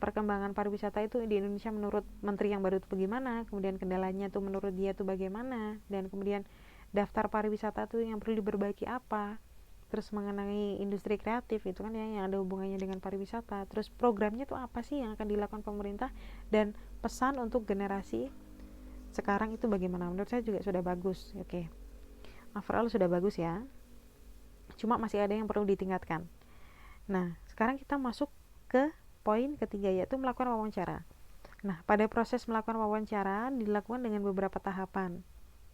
perkembangan pariwisata itu di Indonesia menurut menteri yang baru itu bagaimana, kemudian kendalanya tuh menurut dia tuh bagaimana, dan kemudian daftar pariwisata tuh yang perlu diperbaiki apa, terus mengenai industri kreatif itu kan ya, yang ada hubungannya dengan pariwisata, terus programnya tuh apa sih yang akan dilakukan pemerintah, dan pesan untuk generasi sekarang itu bagaimana. Menurut saya juga sudah bagus. Oke, overall sudah bagus ya, cuma masih ada yang perlu ditingkatkan. Nah, sekarang kita masuk ke poin ketiga, yaitu melakukan wawancara. Nah, pada proses melakukan wawancara dilakukan dengan beberapa tahapan.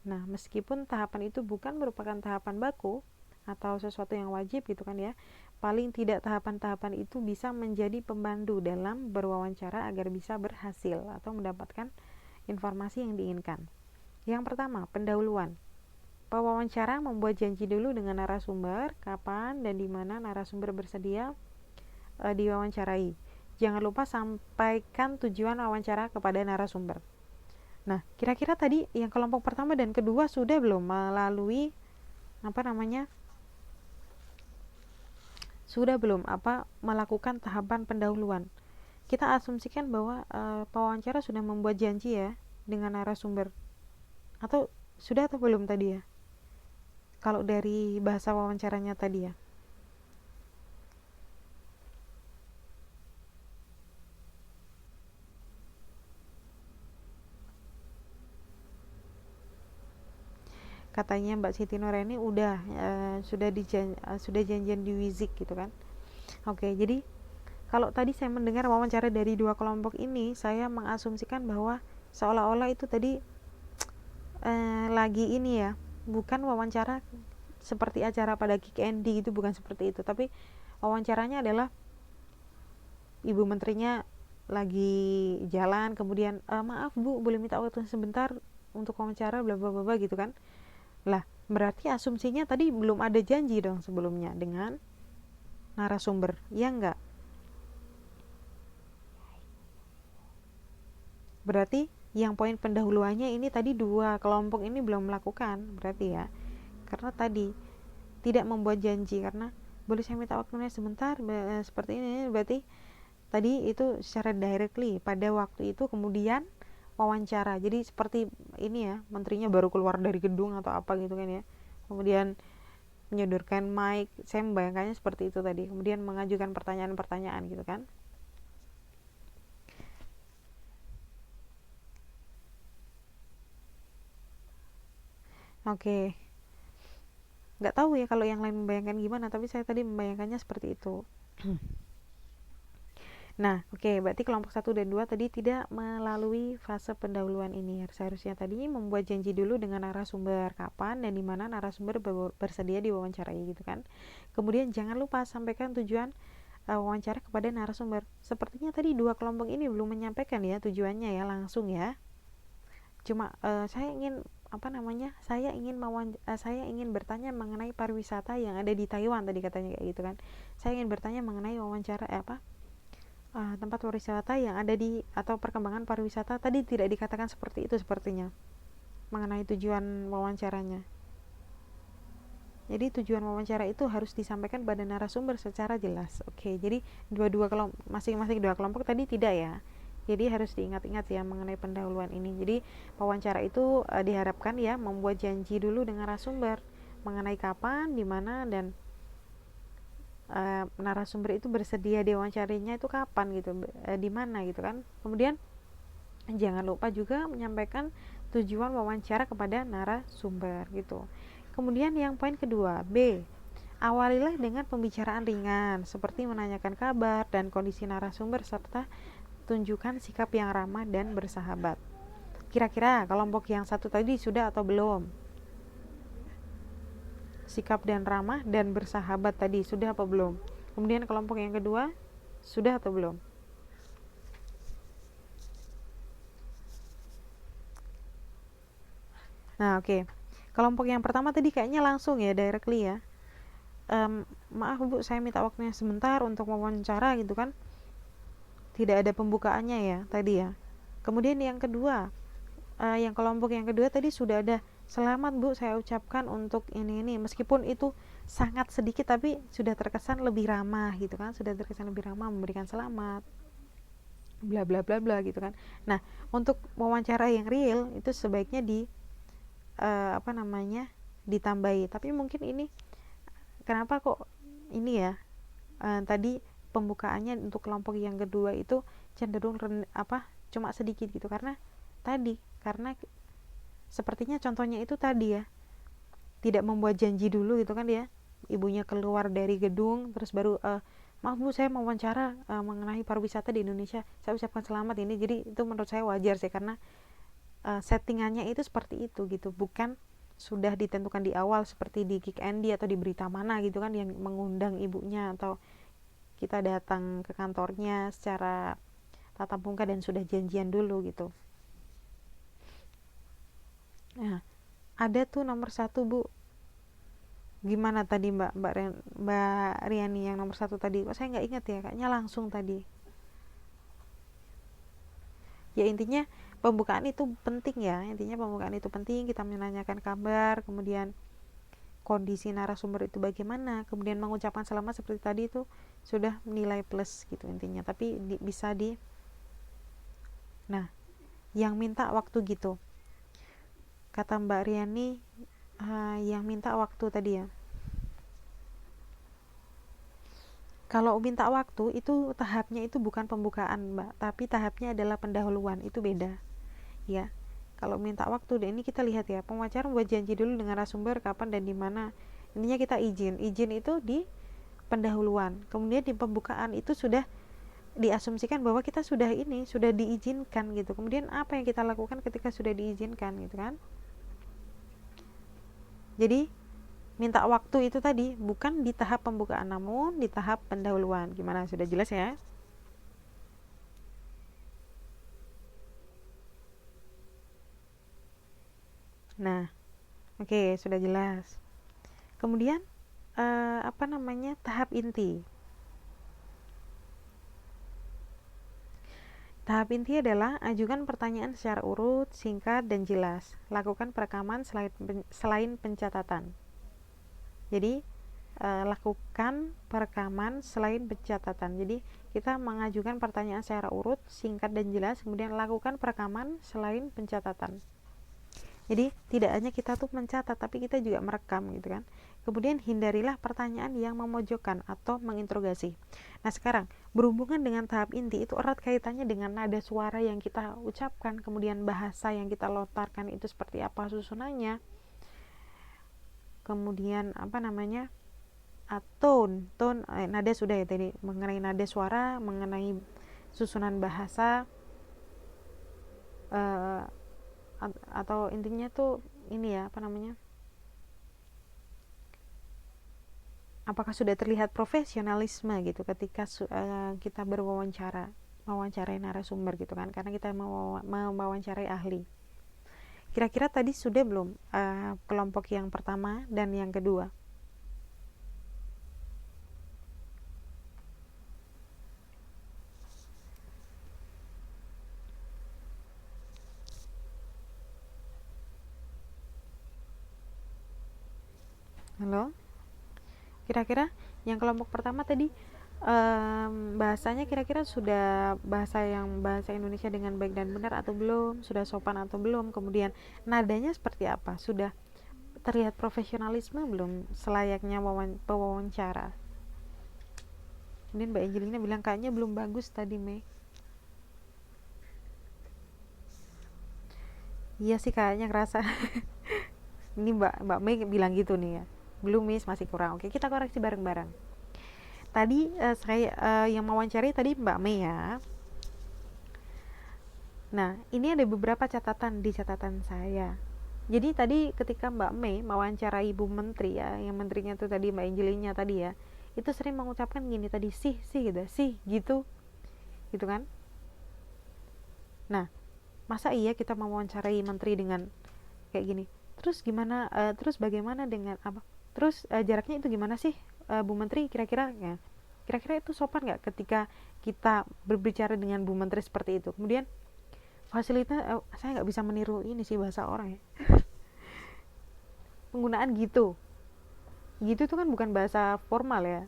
Nah, meskipun tahapan itu bukan merupakan tahapan baku atau sesuatu yang wajib gitu kan ya, paling tidak tahapan-tahapan itu bisa menjadi pembantu dalam berwawancara agar bisa berhasil atau mendapatkan informasi yang diinginkan. Yang pertama, pendahuluan. Pewawancara membuat janji dulu dengan narasumber, kapan dan di mana narasumber bersedia diwawancarai. Jangan lupa sampaikan tujuan wawancara kepada narasumber. Nah, kira-kira tadi yang kelompok pertama dan kedua sudah belum melalui melakukan tahapan pendahuluan? Kita asumsikan bahwa pewawancara sudah membuat janji ya dengan narasumber, atau sudah atau belum tadi ya, kalau dari bahasa wawancaranya tadi ya. katanya Mbak Siti Nureni sudah janjian di Wizik gitu kan. Oke, jadi kalau tadi saya mendengar wawancara dari dua kelompok ini, saya mengasumsikan bahwa seolah-olah itu tadi lagi ini ya, bukan wawancara seperti acara pada Kick Andy gitu, bukan seperti itu, tapi wawancaranya adalah Ibu Menterinya lagi jalan, kemudian maaf Bu, boleh minta waktu sebentar untuk wawancara bla bla bla gitu kan. Lah, berarti asumsinya tadi belum ada janji dong sebelumnya dengan narasumber, ya enggak? Berarti yang poin pendahuluannya ini tadi dua kelompok ini belum melakukan, berarti ya. Karena tadi tidak membuat janji, karena boleh saya minta waktunya sebentar seperti ini, berarti tadi itu secara directly pada waktu itu kemudian wawancara. Jadi seperti ini ya, menterinya baru keluar dari gedung atau apa gitu kan ya, kemudian menyodorkan mic, saya membayangkannya seperti itu tadi, kemudian mengajukan pertanyaan-pertanyaan gitu kan. Oke, nggak tahu ya kalau yang lain membayangkan gimana, tapi saya tadi membayangkannya seperti itu. Nah, oke, berarti kelompok 1 dan 2 tadi tidak melalui fase pendahuluan ini. Seharusnya tadi membuat janji dulu dengan narasumber kapan dan di mana narasumber bersedia diwawancarai gitu kan. Kemudian jangan lupa sampaikan tujuan wawancara kepada narasumber. Sepertinya tadi dua kelompok ini belum menyampaikan ya tujuannya ya langsung ya. Cuma saya ingin saya ingin bertanya mengenai pariwisata yang ada di Taiwan tadi katanya kayak gitu kan. Saya ingin bertanya mengenai tempat pariwisata yang ada di atau perkembangan pariwisata. Tadi tidak dikatakan seperti itu sepertinya mengenai tujuan wawancaranya. Jadi tujuan wawancara itu harus disampaikan pada narasumber secara jelas. Oke, jadi masing-masing dua kelompok tadi tidak ya. Jadi harus diingat-ingat ya mengenai pendahuluan ini. Jadi wawancara itu diharapkan ya membuat janji dulu dengan narasumber mengenai kapan, di mana, dan narasumber itu bersedia diwawancarinya itu kapan gitu, di mana gitu kan. Kemudian jangan lupa juga menyampaikan tujuan wawancara kepada narasumber gitu. Kemudian yang poin kedua, B, awalilah dengan pembicaraan ringan seperti menanyakan kabar dan kondisi narasumber serta tunjukkan sikap yang ramah dan bersahabat. Kira-kira kelompok yang satu tadi sudah atau belum? Sikap dan ramah dan bersahabat tadi sudah apa belum? Kemudian kelompok yang kedua sudah atau belum? Nah, oke. Kelompok yang pertama tadi kayaknya langsung ya, directly ya. Maaf Bu, saya minta waktunya sebentar untuk wawancara gitu kan. Tidak ada pembukaannya ya tadi ya. Kemudian yang kedua, yang kelompok yang kedua tadi sudah ada, selamat Bu saya ucapkan untuk ini meskipun itu sangat sedikit tapi sudah terkesan lebih ramah gitu kan, sudah terkesan lebih ramah memberikan selamat bla bla bla bla gitu kan. Nah, untuk wawancara yang real itu sebaiknya ditambahi. Tapi mungkin ini kenapa kok ini ya, tadi pembukaannya untuk kelompok yang kedua itu cenderung cuma sedikit gitu, karena sepertinya contohnya itu tadi ya, tidak membuat janji dulu gitu kan ya, ibunya keluar dari gedung terus baru maaf Bu saya mau wawancara mengenai pariwisata di Indonesia, saya ucapkan selamat ini. Jadi itu menurut saya wajar sih, karena settingannya itu seperti itu gitu, bukan sudah ditentukan di awal seperti di Kick Andy atau di berita mana gitu kan yang mengundang ibunya atau kita datang ke kantornya secara tatap muka dan sudah janjian dulu gitu. Nah, ada tuh nomor 1 Bu. Gimana tadi Mbak Riani yang nomor 1 tadi? Kok saya nggak ingat ya, kayaknya langsung tadi. Ya intinya pembukaan itu penting ya, kita menanyakan kabar, kemudian kondisi narasumber itu bagaimana, kemudian mengucapkan selamat seperti tadi itu sudah nilai plus gitu intinya. Tapi nah, yang minta waktu gitu, kata Mbak Riani, yang minta waktu tadi ya, kalau minta waktu itu tahapnya itu bukan pembukaan Mbak, tapi tahapnya adalah pendahuluan, itu beda ya. kalau minta waktu, dan ini kita lihat ya, pewawancara buat janji dulu dengan narasumber kapan dan di mana. Intinya kita izin itu di pendahuluan, kemudian di pembukaan itu sudah diasumsikan bahwa kita sudah diizinkan gitu. Kemudian apa yang kita lakukan ketika sudah diizinkan gitu kan. Jadi minta waktu itu tadi bukan di tahap pembukaan, namun di tahap pendahuluan. Gimana, sudah jelas ya? Nah, oke, sudah jelas. Kemudian tahap inti. Tahap inti adalah ajukan pertanyaan secara urut, singkat, dan jelas. Lakukan perekaman selain pencatatan. Jadi, lakukan perekaman selain pencatatan. Jadi, kita mengajukan pertanyaan secara urut, singkat, dan jelas, kemudian lakukan perekaman selain pencatatan. Jadi, tidak hanya kita tuh mencatat, tapi kita juga merekam gitu kan. Kemudian hindarilah pertanyaan yang memojokkan atau menginterogasi. Nah, sekarang berhubungan dengan tahap inti itu erat kaitannya dengan nada suara yang kita ucapkan, kemudian bahasa yang kita lontarkan itu seperti apa susunannya. Kemudian tone, nada sudah ya tadi, mengenai nada suara, mengenai susunan bahasa, atau intinya tuh ini ya, apakah sudah terlihat profesionalisme gitu ketika kita mewawancarai narasumber gitu kan, karena kita mewawancarai ahli. Kira-kira tadi sudah belum kelompok yang pertama dan yang kedua? Halo? Kira-kira yang kelompok pertama tadi bahasanya kira-kira sudah bahasa Indonesia dengan baik dan benar atau belum, sudah sopan atau belum, kemudian nadanya seperti apa, sudah terlihat profesionalisme belum selayaknya pewawancara. Kemudian Mbak Angelina bilang kayaknya belum bagus tadi, Mei. Iya sih kayaknya ngerasa. Ini Mbak Mei bilang gitu nih ya, belum Miss, masih kurang. Oke, kita koreksi bareng-bareng. Tadi saya yang mewawancari tadi Mbak Mei ya. Nah, ini ada beberapa catatan di catatan saya. Jadi tadi ketika Mbak Mei mewawancarai Ibu Menteri ya, yang menterinya tuh tadi Mbak Angelina tadi ya, itu sering mengucapkan gini tadi, sih gitu kan. Nah, masa iya kita mewawancarai menteri dengan kayak gini? Terus gimana, terus bagaimana dengan apa? Terus jaraknya itu gimana sih, Bu Menteri, kira-kira itu sopan nggak ketika kita berbicara dengan Bu Menteri seperti itu? Kemudian fasilitas, saya nggak bisa meniru ini sih bahasa orang ya. Penggunaan gitu itu kan bukan bahasa formal ya.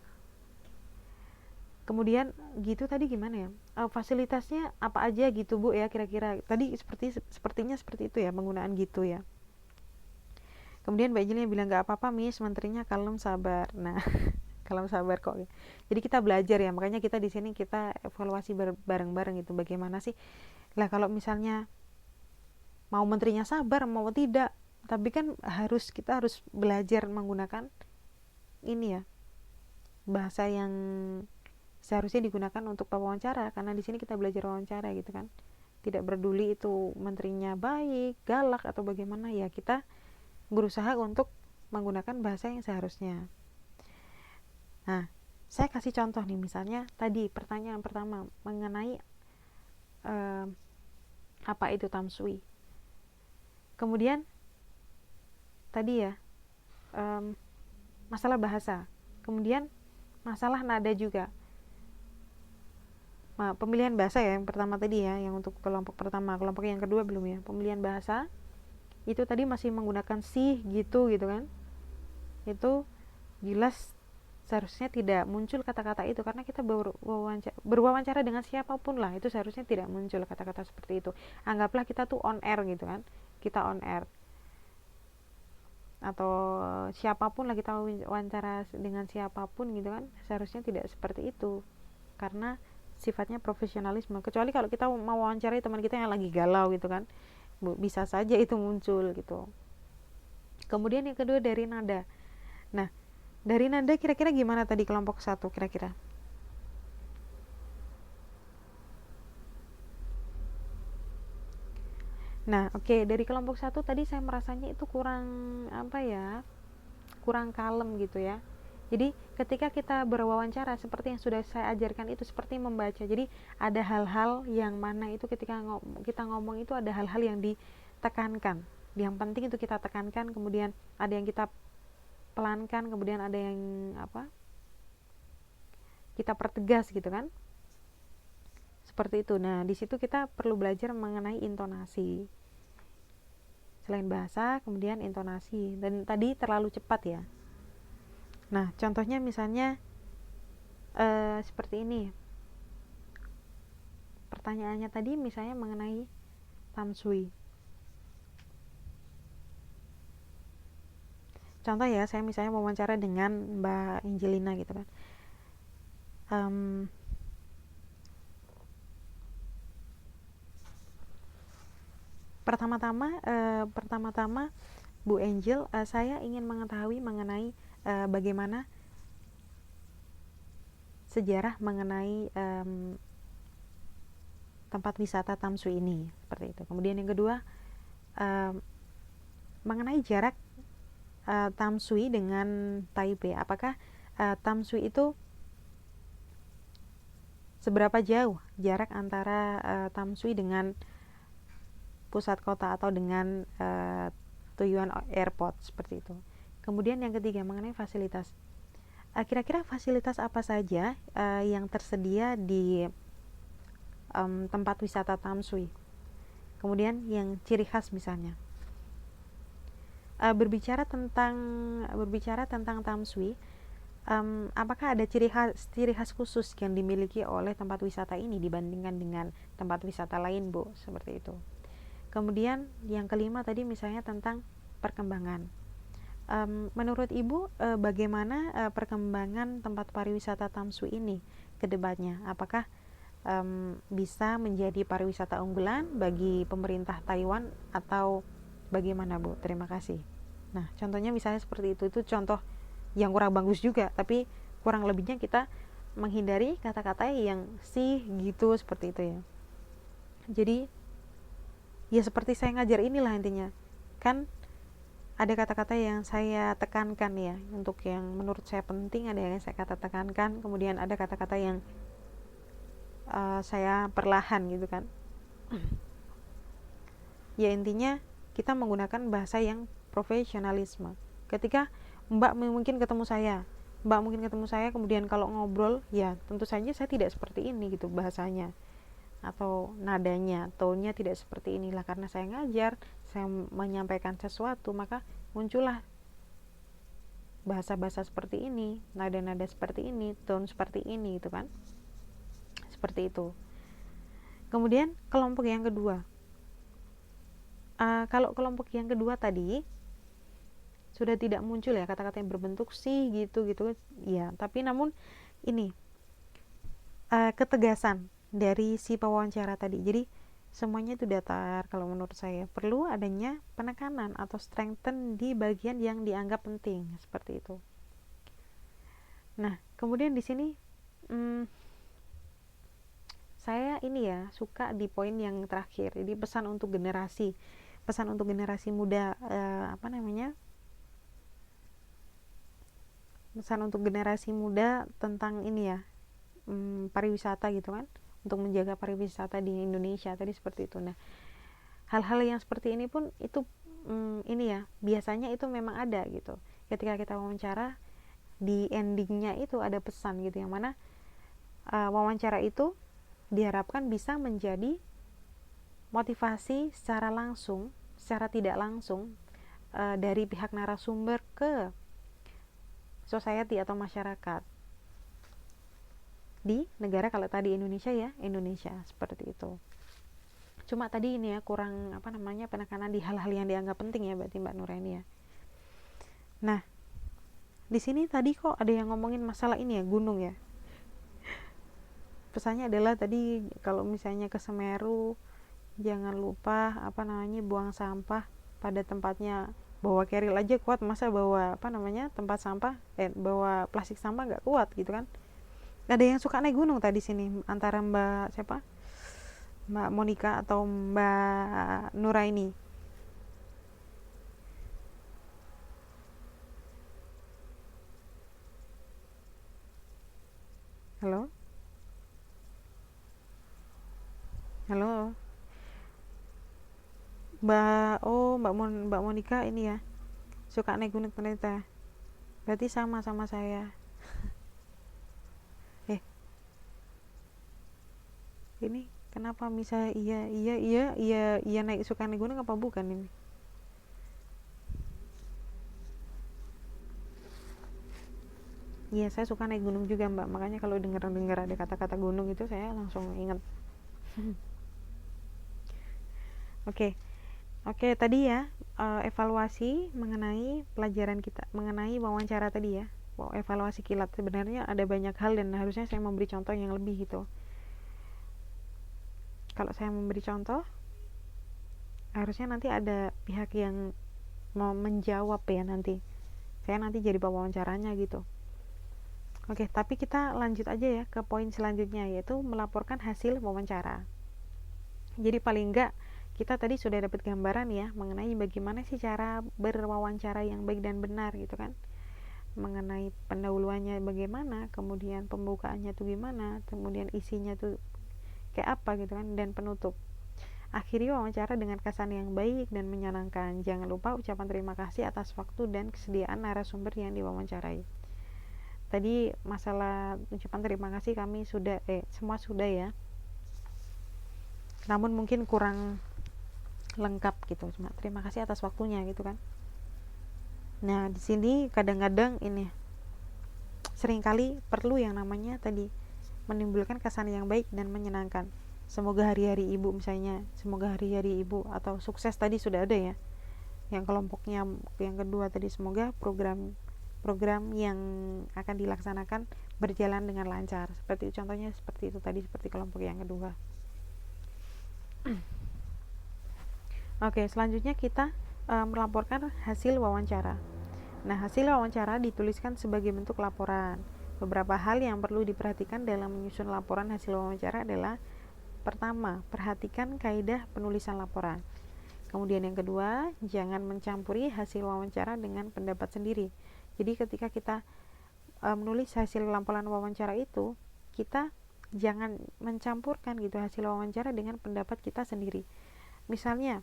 Kemudian gitu tadi gimana ya, fasilitasnya apa aja gitu Bu ya, kira-kira tadi sepertinya seperti itu ya penggunaan gitu ya. Kemudian Mbak Angelina bilang nggak apa-apa Miss, menterinya kalem sabar. Nah kalem sabar kok ya. Jadi kita belajar ya, makanya kita di sini kita evaluasi bareng-bareng itu bagaimana sih lah kalau misalnya mau menterinya sabar mau tidak, tapi kan kita harus belajar menggunakan ini ya, bahasa yang seharusnya digunakan untuk pewawancara, karena di sini kita belajar wawancara gitu kan. Tidak peduli itu menterinya baik, galak atau bagaimana ya, kita berusaha untuk menggunakan bahasa yang seharusnya. Nah, saya kasih contoh nih, misalnya tadi pertanyaan pertama mengenai apa itu tamsui. Kemudian tadi ya masalah bahasa, kemudian masalah nada juga. Pemilihan bahasa ya yang pertama tadi ya, yang untuk kelompok pertama. Kelompok yang kedua belum ya. Pemilihan bahasa itu tadi masih menggunakan sih gitu kan. Itu jelas seharusnya tidak muncul kata-kata itu, karena kita berwawancara dengan siapapun lah, itu seharusnya tidak muncul kata-kata seperti itu. Anggaplah kita tuh on air gitu kan, kita on air atau siapapun lah, kita wawancara dengan siapapun gitu kan, seharusnya tidak seperti itu karena sifatnya profesionalisme. Kecuali kalau kita mau wawancarai teman kita yang lagi galau gitu kan, bisa saja itu muncul gitu. Kemudian yang kedua dari nada. Nah, dari nada kira-kira gimana tadi kelompok 1 kira-kira? Nah, oke, dari kelompok 1 tadi saya merasanya itu kurang kurang kalem gitu ya. Jadi ketika kita berwawancara seperti yang sudah saya ajarkan itu seperti membaca. Jadi ada hal-hal yang mana itu ketika kita ngomong itu ada hal-hal yang ditekankan. Yang penting itu kita tekankan, kemudian ada yang kita pelankan, kemudian ada yang kita pertegas gitu kan. Seperti itu. Nah, di situ kita perlu belajar mengenai intonasi. Selain bahasa, kemudian intonasi. Dan tadi terlalu cepat ya. Nah, contohnya misalnya seperti ini. Pertanyaannya tadi misalnya mengenai tamsui. Contoh ya, saya misalnya wawancara dengan Mbak Angelina gitu kan. Pertama-tama Bu Angel, saya ingin mengetahui mengenai bagaimana sejarah mengenai tempat wisata Tamsui ini, seperti itu. Kemudian yang kedua, mengenai jarak Tamsui dengan Taipei. Apakah Tamsui itu seberapa jauh jarak antara Tamsui dengan pusat kota atau dengan Taoyuan Airport, seperti itu. Kemudian yang ketiga mengenai fasilitas. Kira-kira fasilitas apa saja yang tersedia di tempat wisata Tamsui? Kemudian yang ciri khas misalnya. Berbicara tentang Tamsui, apakah ada ciri khas khusus yang dimiliki oleh tempat wisata ini dibandingkan dengan tempat wisata lain, Bu? Seperti itu. Kemudian yang kelima tadi misalnya tentang perkembangan. Menurut Ibu, bagaimana perkembangan tempat pariwisata Tamsui ini ke depannya? Apakah bisa menjadi pariwisata unggulan bagi pemerintah Taiwan atau bagaimana, Bu? Terima kasih. Nah, contohnya misalnya seperti itu contoh yang kurang bagus juga, tapi kurang lebihnya kita menghindari kata-kata yang sih gitu, seperti itu ya. Jadi ya seperti saya ngajar inilah intinya. Kan ada kata-kata yang saya tekankan ya, untuk yang menurut saya penting ada yang saya tekankan, kemudian ada kata-kata yang saya perlahan gitu kan. Ya intinya kita menggunakan bahasa yang profesionalisme. Ketika Mbak mungkin ketemu saya, kemudian kalau ngobrol, ya tentu saja saya tidak seperti ini gitu bahasanya, atau nadanya, tone-nya tidak seperti inilah, karena saya ngajar, saya menyampaikan sesuatu, maka muncullah bahasa-bahasa seperti ini, nada-nada seperti ini, tone seperti ini gitu kan. Seperti itu. Kemudian kelompok yang kedua, kalau kelompok yang kedua tadi sudah tidak muncul ya kata-kata yang berbentuk sih gitu ya, tapi namun ini ketegasan dari si pewawancara tadi. Jadi semuanya itu datar. Kalau menurut saya perlu adanya penekanan atau strengthen di bagian yang dianggap penting, seperti itu. Nah, kemudian di sini saya ini ya suka di poin yang terakhir. Jadi pesan untuk generasi muda, pesan untuk generasi muda tentang ini ya, pariwisata gitu kan, untuk menjaga pariwisata di Indonesia tadi, seperti itu. Nah, hal-hal yang seperti ini pun itu ini ya, biasanya itu memang ada gitu. Ketika kita wawancara, di endingnya itu ada pesan gitu, yang mana wawancara itu diharapkan bisa menjadi motivasi secara langsung, secara tidak langsung dari pihak narasumber ke society atau masyarakat di negara. Kalau tadi Indonesia ya Indonesia, seperti itu. Cuma tadi ini ya kurang penekanan di hal-hal yang dianggap penting ya, berarti Mbak Nuraini ya. Nah, di sini tadi kok ada yang ngomongin masalah ini ya, gunung ya. Pesannya adalah tadi kalau misalnya ke Semeru jangan lupa buang sampah pada tempatnya. Bawa keril aja kuat, masa bawa tempat sampah bawa plastik sampah nggak kuat gitu kan. Ada yang suka naik gunung tadi sini, antara Mbak Monica atau Mbak Nuraini. Halo? Halo? Mbak Monica ini ya, suka naik gunung ternyata. Berarti sama saya. Ini kenapa misalnya iya suka naik gunung apa bukan ini? Iya, saya suka naik gunung juga Mbak, makanya kalau dengar ada kata-kata gunung itu saya langsung ingat. Oke, tadi ya evaluasi mengenai pelajaran kita, mengenai wawancara tadi ya. Evaluasi kilat, sebenarnya ada banyak hal dan harusnya saya memberi contoh yang lebih gitu. Kalau saya memberi contoh, harusnya nanti ada pihak yang mau menjawab ya nanti. Saya nanti jadi pewawancaranya gitu. Oke, tapi kita lanjut aja ya ke poin selanjutnya, yaitu melaporkan hasil wawancara. Jadi paling enggak kita tadi sudah dapat gambaran ya mengenai bagaimana sih cara berwawancara yang baik dan benar gitu kan. Mengenai pendahuluannya bagaimana, kemudian pembukaannya tuh gimana, kemudian isinya tuh kayak apa gitu kan, dan penutup. Akhiri wawancara dengan kesan yang baik dan menyenangkan. Jangan lupa ucapan terima kasih atas waktu dan kesediaan narasumber yang diwawancarai. Tadi masalah ucapan terima kasih kami sudah semua sudah ya. Namun mungkin kurang lengkap gitu, cuma terima kasih atas waktunya gitu kan. Nah, di sini kadang-kadang ini seringkali perlu yang namanya tadi menimbulkan kesan yang baik dan menyenangkan. Semoga hari-hari ibu misalnya, semoga hari-hari ibu atau sukses tadi sudah ada ya. Yang kelompoknya yang kedua tadi, semoga program yang akan dilaksanakan berjalan dengan lancar. Seperti contohnya seperti itu tadi, seperti kelompok yang kedua. Oke, selanjutnya kita melaporkan hasil wawancara. Nah, hasil wawancara dituliskan sebagai bentuk laporan. Beberapa hal yang perlu diperhatikan dalam menyusun laporan hasil wawancara adalah: pertama, perhatikan kaidah penulisan laporan. Kemudian yang kedua, jangan mencampuri hasil wawancara dengan pendapat sendiri. Jadi ketika kita menulis hasil laporan wawancara itu, kita jangan mencampurkan gitu hasil wawancara dengan pendapat kita sendiri. Misalnya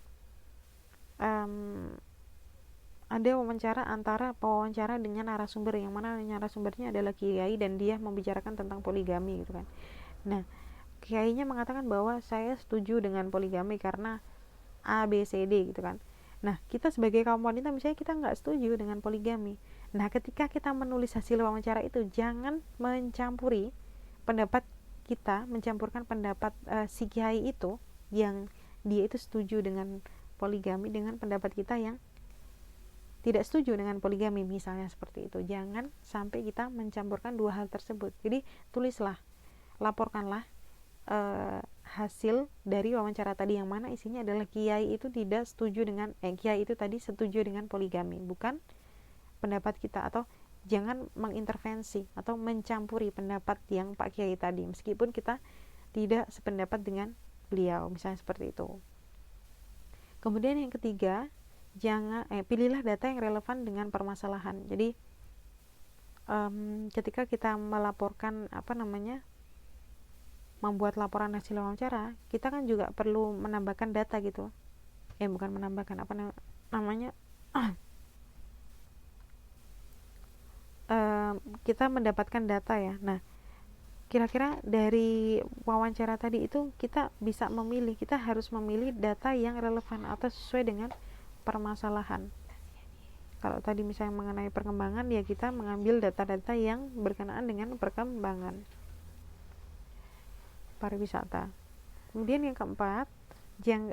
ada wawancara antara pewawancara dengan narasumber, yang mana narasumbernya adalah kiai dan dia membicarakan tentang poligami gitu kan. Nah, kiainya mengatakan bahwa saya setuju dengan poligami karena A, B, C, D gitu kan. Nah, kita sebagai kaum wanita misalnya kita nggak setuju dengan poligami. Nah, ketika kita menulis hasil wawancara itu, jangan mencampuri pendapat kita, mencampurkan pendapat si kiai itu yang dia itu setuju dengan poligami dengan pendapat kita yang tidak setuju dengan poligami, misalnya seperti itu. Jangan sampai kita mencampurkan dua hal tersebut. Jadi tulislah, laporkanlah hasil dari wawancara tadi yang mana isinya adalah kiai itu tidak setuju dengan kiai itu tadi setuju dengan poligami, bukan pendapat kita. Atau jangan mengintervensi atau mencampuri pendapat yang Pak Kiai tadi meskipun kita tidak sependapat dengan beliau, misalnya seperti itu. Kemudian yang ketiga, pilihlah data yang relevan dengan permasalahan. Jadi ketika kita melaporkan membuat laporan hasil wawancara, kita kan juga perlu menambahkan data gitu. Bukan menambahkan kita mendapatkan data ya. Nah, kira-kira dari wawancara tadi itu kita bisa memilih, kita harus memilih data yang relevan atau sesuai dengan permasalahan. Kalau tadi misalnya mengenai perkembangan, ya kita mengambil data-data yang berkenaan dengan perkembangan pariwisata. Kemudian yang keempat,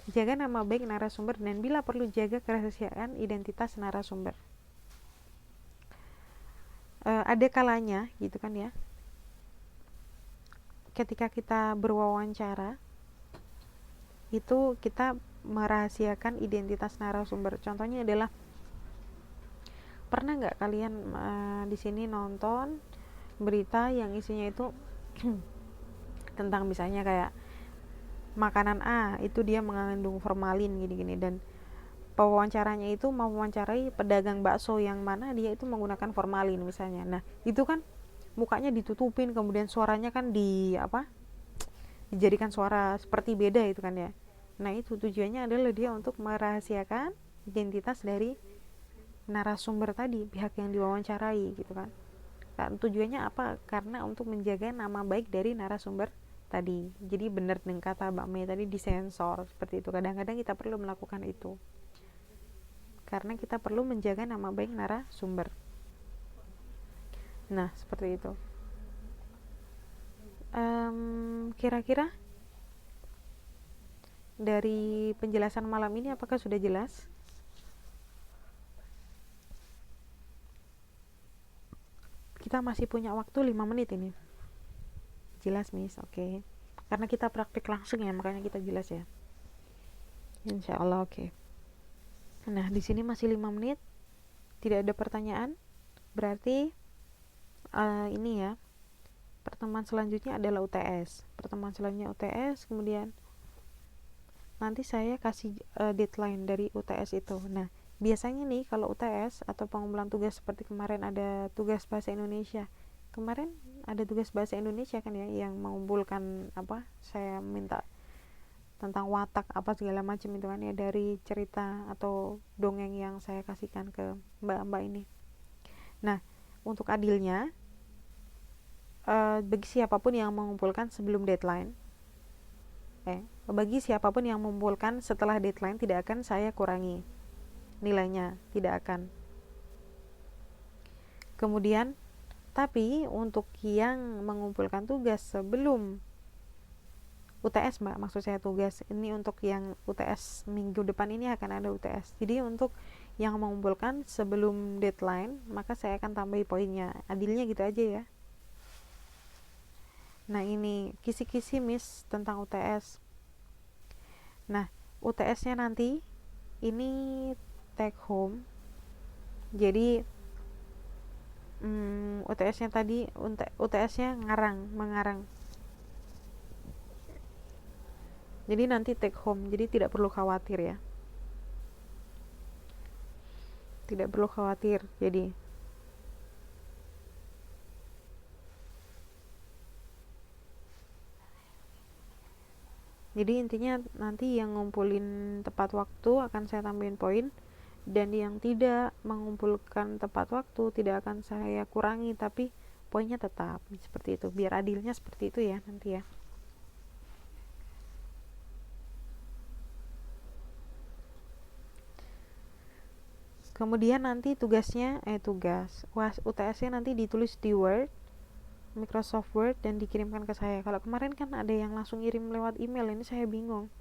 jaga nama baik narasumber dan bila perlu jaga kerahasiaan identitas narasumber. Ada kalanya gitu kan ya, ketika kita berwawancara itu kita merahasiakan identitas narasumber. Contohnya adalah, pernah nggak kalian di sini nonton berita yang isinya itu tentang misalnya kayak makanan A itu dia mengandung formalin gini-gini, dan pewawancaranya itu mau mewawancarai pedagang bakso yang mana dia itu menggunakan formalin misalnya. Nah itu kan mukanya ditutupin, kemudian suaranya kan dijadikan suara seperti beda itu kan ya. Nah itu tujuannya adalah dia untuk merahasiakan identitas dari narasumber tadi, pihak yang diwawancarai gitu kan. Tujuannya apa? Karena untuk menjaga nama baik dari narasumber tadi. Jadi benar dengan kata Mbak Mei tadi, disensor seperti itu. Kadang-kadang kita perlu melakukan itu karena kita perlu menjaga nama baik narasumber. Nah seperti itu. Kira-kira dari penjelasan malam ini apakah sudah jelas? Kita masih punya waktu 5 menit ini. Jelas, Miss? Oke. Karena kita praktik langsung ya, makanya kita jelas ya. Insya Allah oke. Nah, di sini masih 5 menit. Tidak ada pertanyaan. Berarti ini ya. Pertemuan selanjutnya adalah UTS. Pertemuan selanjutnya UTS, kemudian nanti saya kasih deadline dari UTS itu. Nah, biasanya nih kalau UTS atau pengumpulan tugas seperti kemarin ada tugas bahasa Indonesia. Kemarin ada tugas bahasa Indonesia kan ya, yang mengumpulkan saya minta tentang watak apa segala macam itu kan ya, dari cerita atau dongeng yang saya kasihkan ke mbak-mbak ini. Nah, untuk adilnya bagi siapapun yang mengumpulkan sebelum deadline, bagi siapapun yang mengumpulkan setelah deadline tidak akan saya kurangi nilainya, tidak akan. Kemudian tapi untuk yang mengumpulkan tugas sebelum UTS Mbak, maksud saya tugas ini untuk yang UTS minggu depan ini akan ada UTS. Jadi untuk yang mengumpulkan sebelum deadline maka saya akan tambahi poinnya. Adilnya gitu aja ya. Nah ini kisi-kisi Miss tentang UTS. Nah UTS-nya nanti ini take home. Jadi UTS-nya tadi UTS-nya mengarang. Jadi nanti take home, jadi tidak perlu khawatir ya. Tidak perlu khawatir. Jadi intinya nanti yang ngumpulin tepat waktu akan saya tambahin poin, dan yang tidak mengumpulkan tepat waktu tidak akan saya kurangi, tapi poinnya tetap seperti itu. Biar adilnya seperti itu ya nanti ya. Kemudian nanti tugasnya UTS-nya nanti ditulis di Word, Microsoft Word, dan dikirimkan ke saya. Kalau kemarin kan ada yang langsung kirim lewat email, ini saya bingung.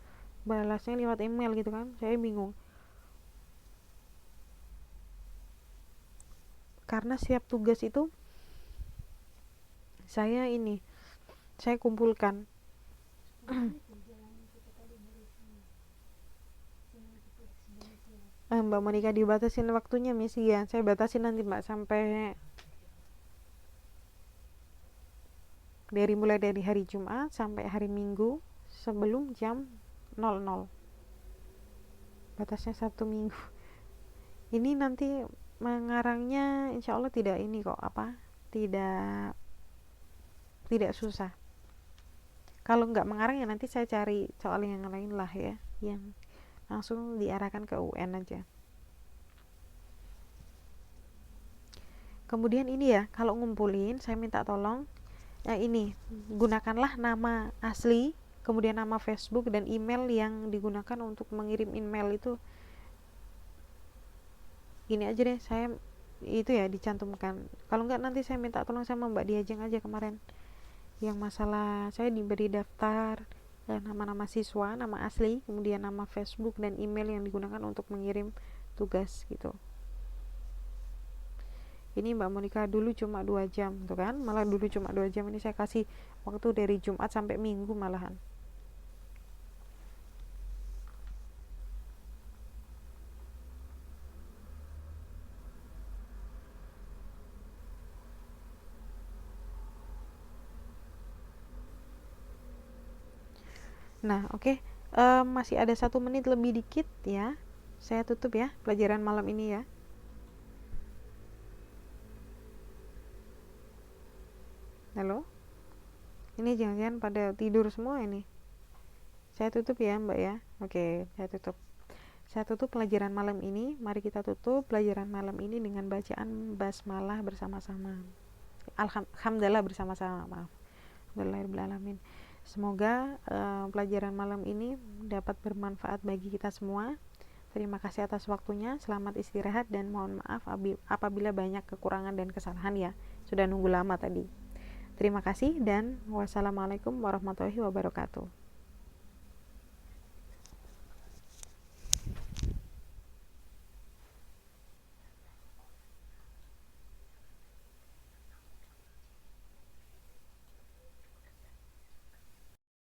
Balasnya lewat email gitu kan, saya bingung. Karena setiap tugas itu saya kumpulkan. Mbak Monika dibatasin waktunya Miss ya. Saya batasin nanti Mbak sampai mulai dari hari Jumat sampai hari Minggu sebelum jam 00. Batasnya Sabtu Minggu. Ini nanti mengarangnya insya Allah tidak ini kok tidak susah. Kalau nggak mengarang ya nanti saya cari soal yang lain lah ya, yang langsung diarahkan ke UN aja. Kemudian ini ya, kalau ngumpulin saya minta tolong ini gunakanlah nama asli, kemudian nama Facebook dan email yang digunakan untuk mengirim email itu. Gini aja deh, saya itu ya dicantumkan. Kalau enggak nanti saya minta tolong sama Mbak Diajeng aja kemarin, yang masalah saya diberi daftar nama-nama siswa, nama asli, kemudian nama Facebook dan email yang digunakan untuk mengirim tugas gitu. Ini Mbak Monika dulu cuma 2 jam tuh kan, malah dulu cuma 2 jam, ini saya kasih waktu dari Jumat sampai Minggu malahan. Nah, oke. Masih ada 1 menit lebih dikit ya. Saya tutup ya pelajaran malam ini ya. Halo? Ini jangan-jangan pada tidur semua ini. Saya tutup ya Mbak ya. Oke, saya tutup. Saya tutup pelajaran malam ini. Mari kita tutup pelajaran malam ini dengan bacaan basmalah bersama-sama. Alhamdulillah bersama-sama, maaf. Alhamdulillahirrahmanirrahim. Semoga pelajaran malam ini dapat bermanfaat bagi kita semua. Terima kasih atas waktunya. Selamat istirahat dan mohon maaf apabila banyak kekurangan dan kesalahan ya. Sudah nunggu lama tadi. Terima kasih dan wassalamualaikum warahmatullahi wabarakatuh.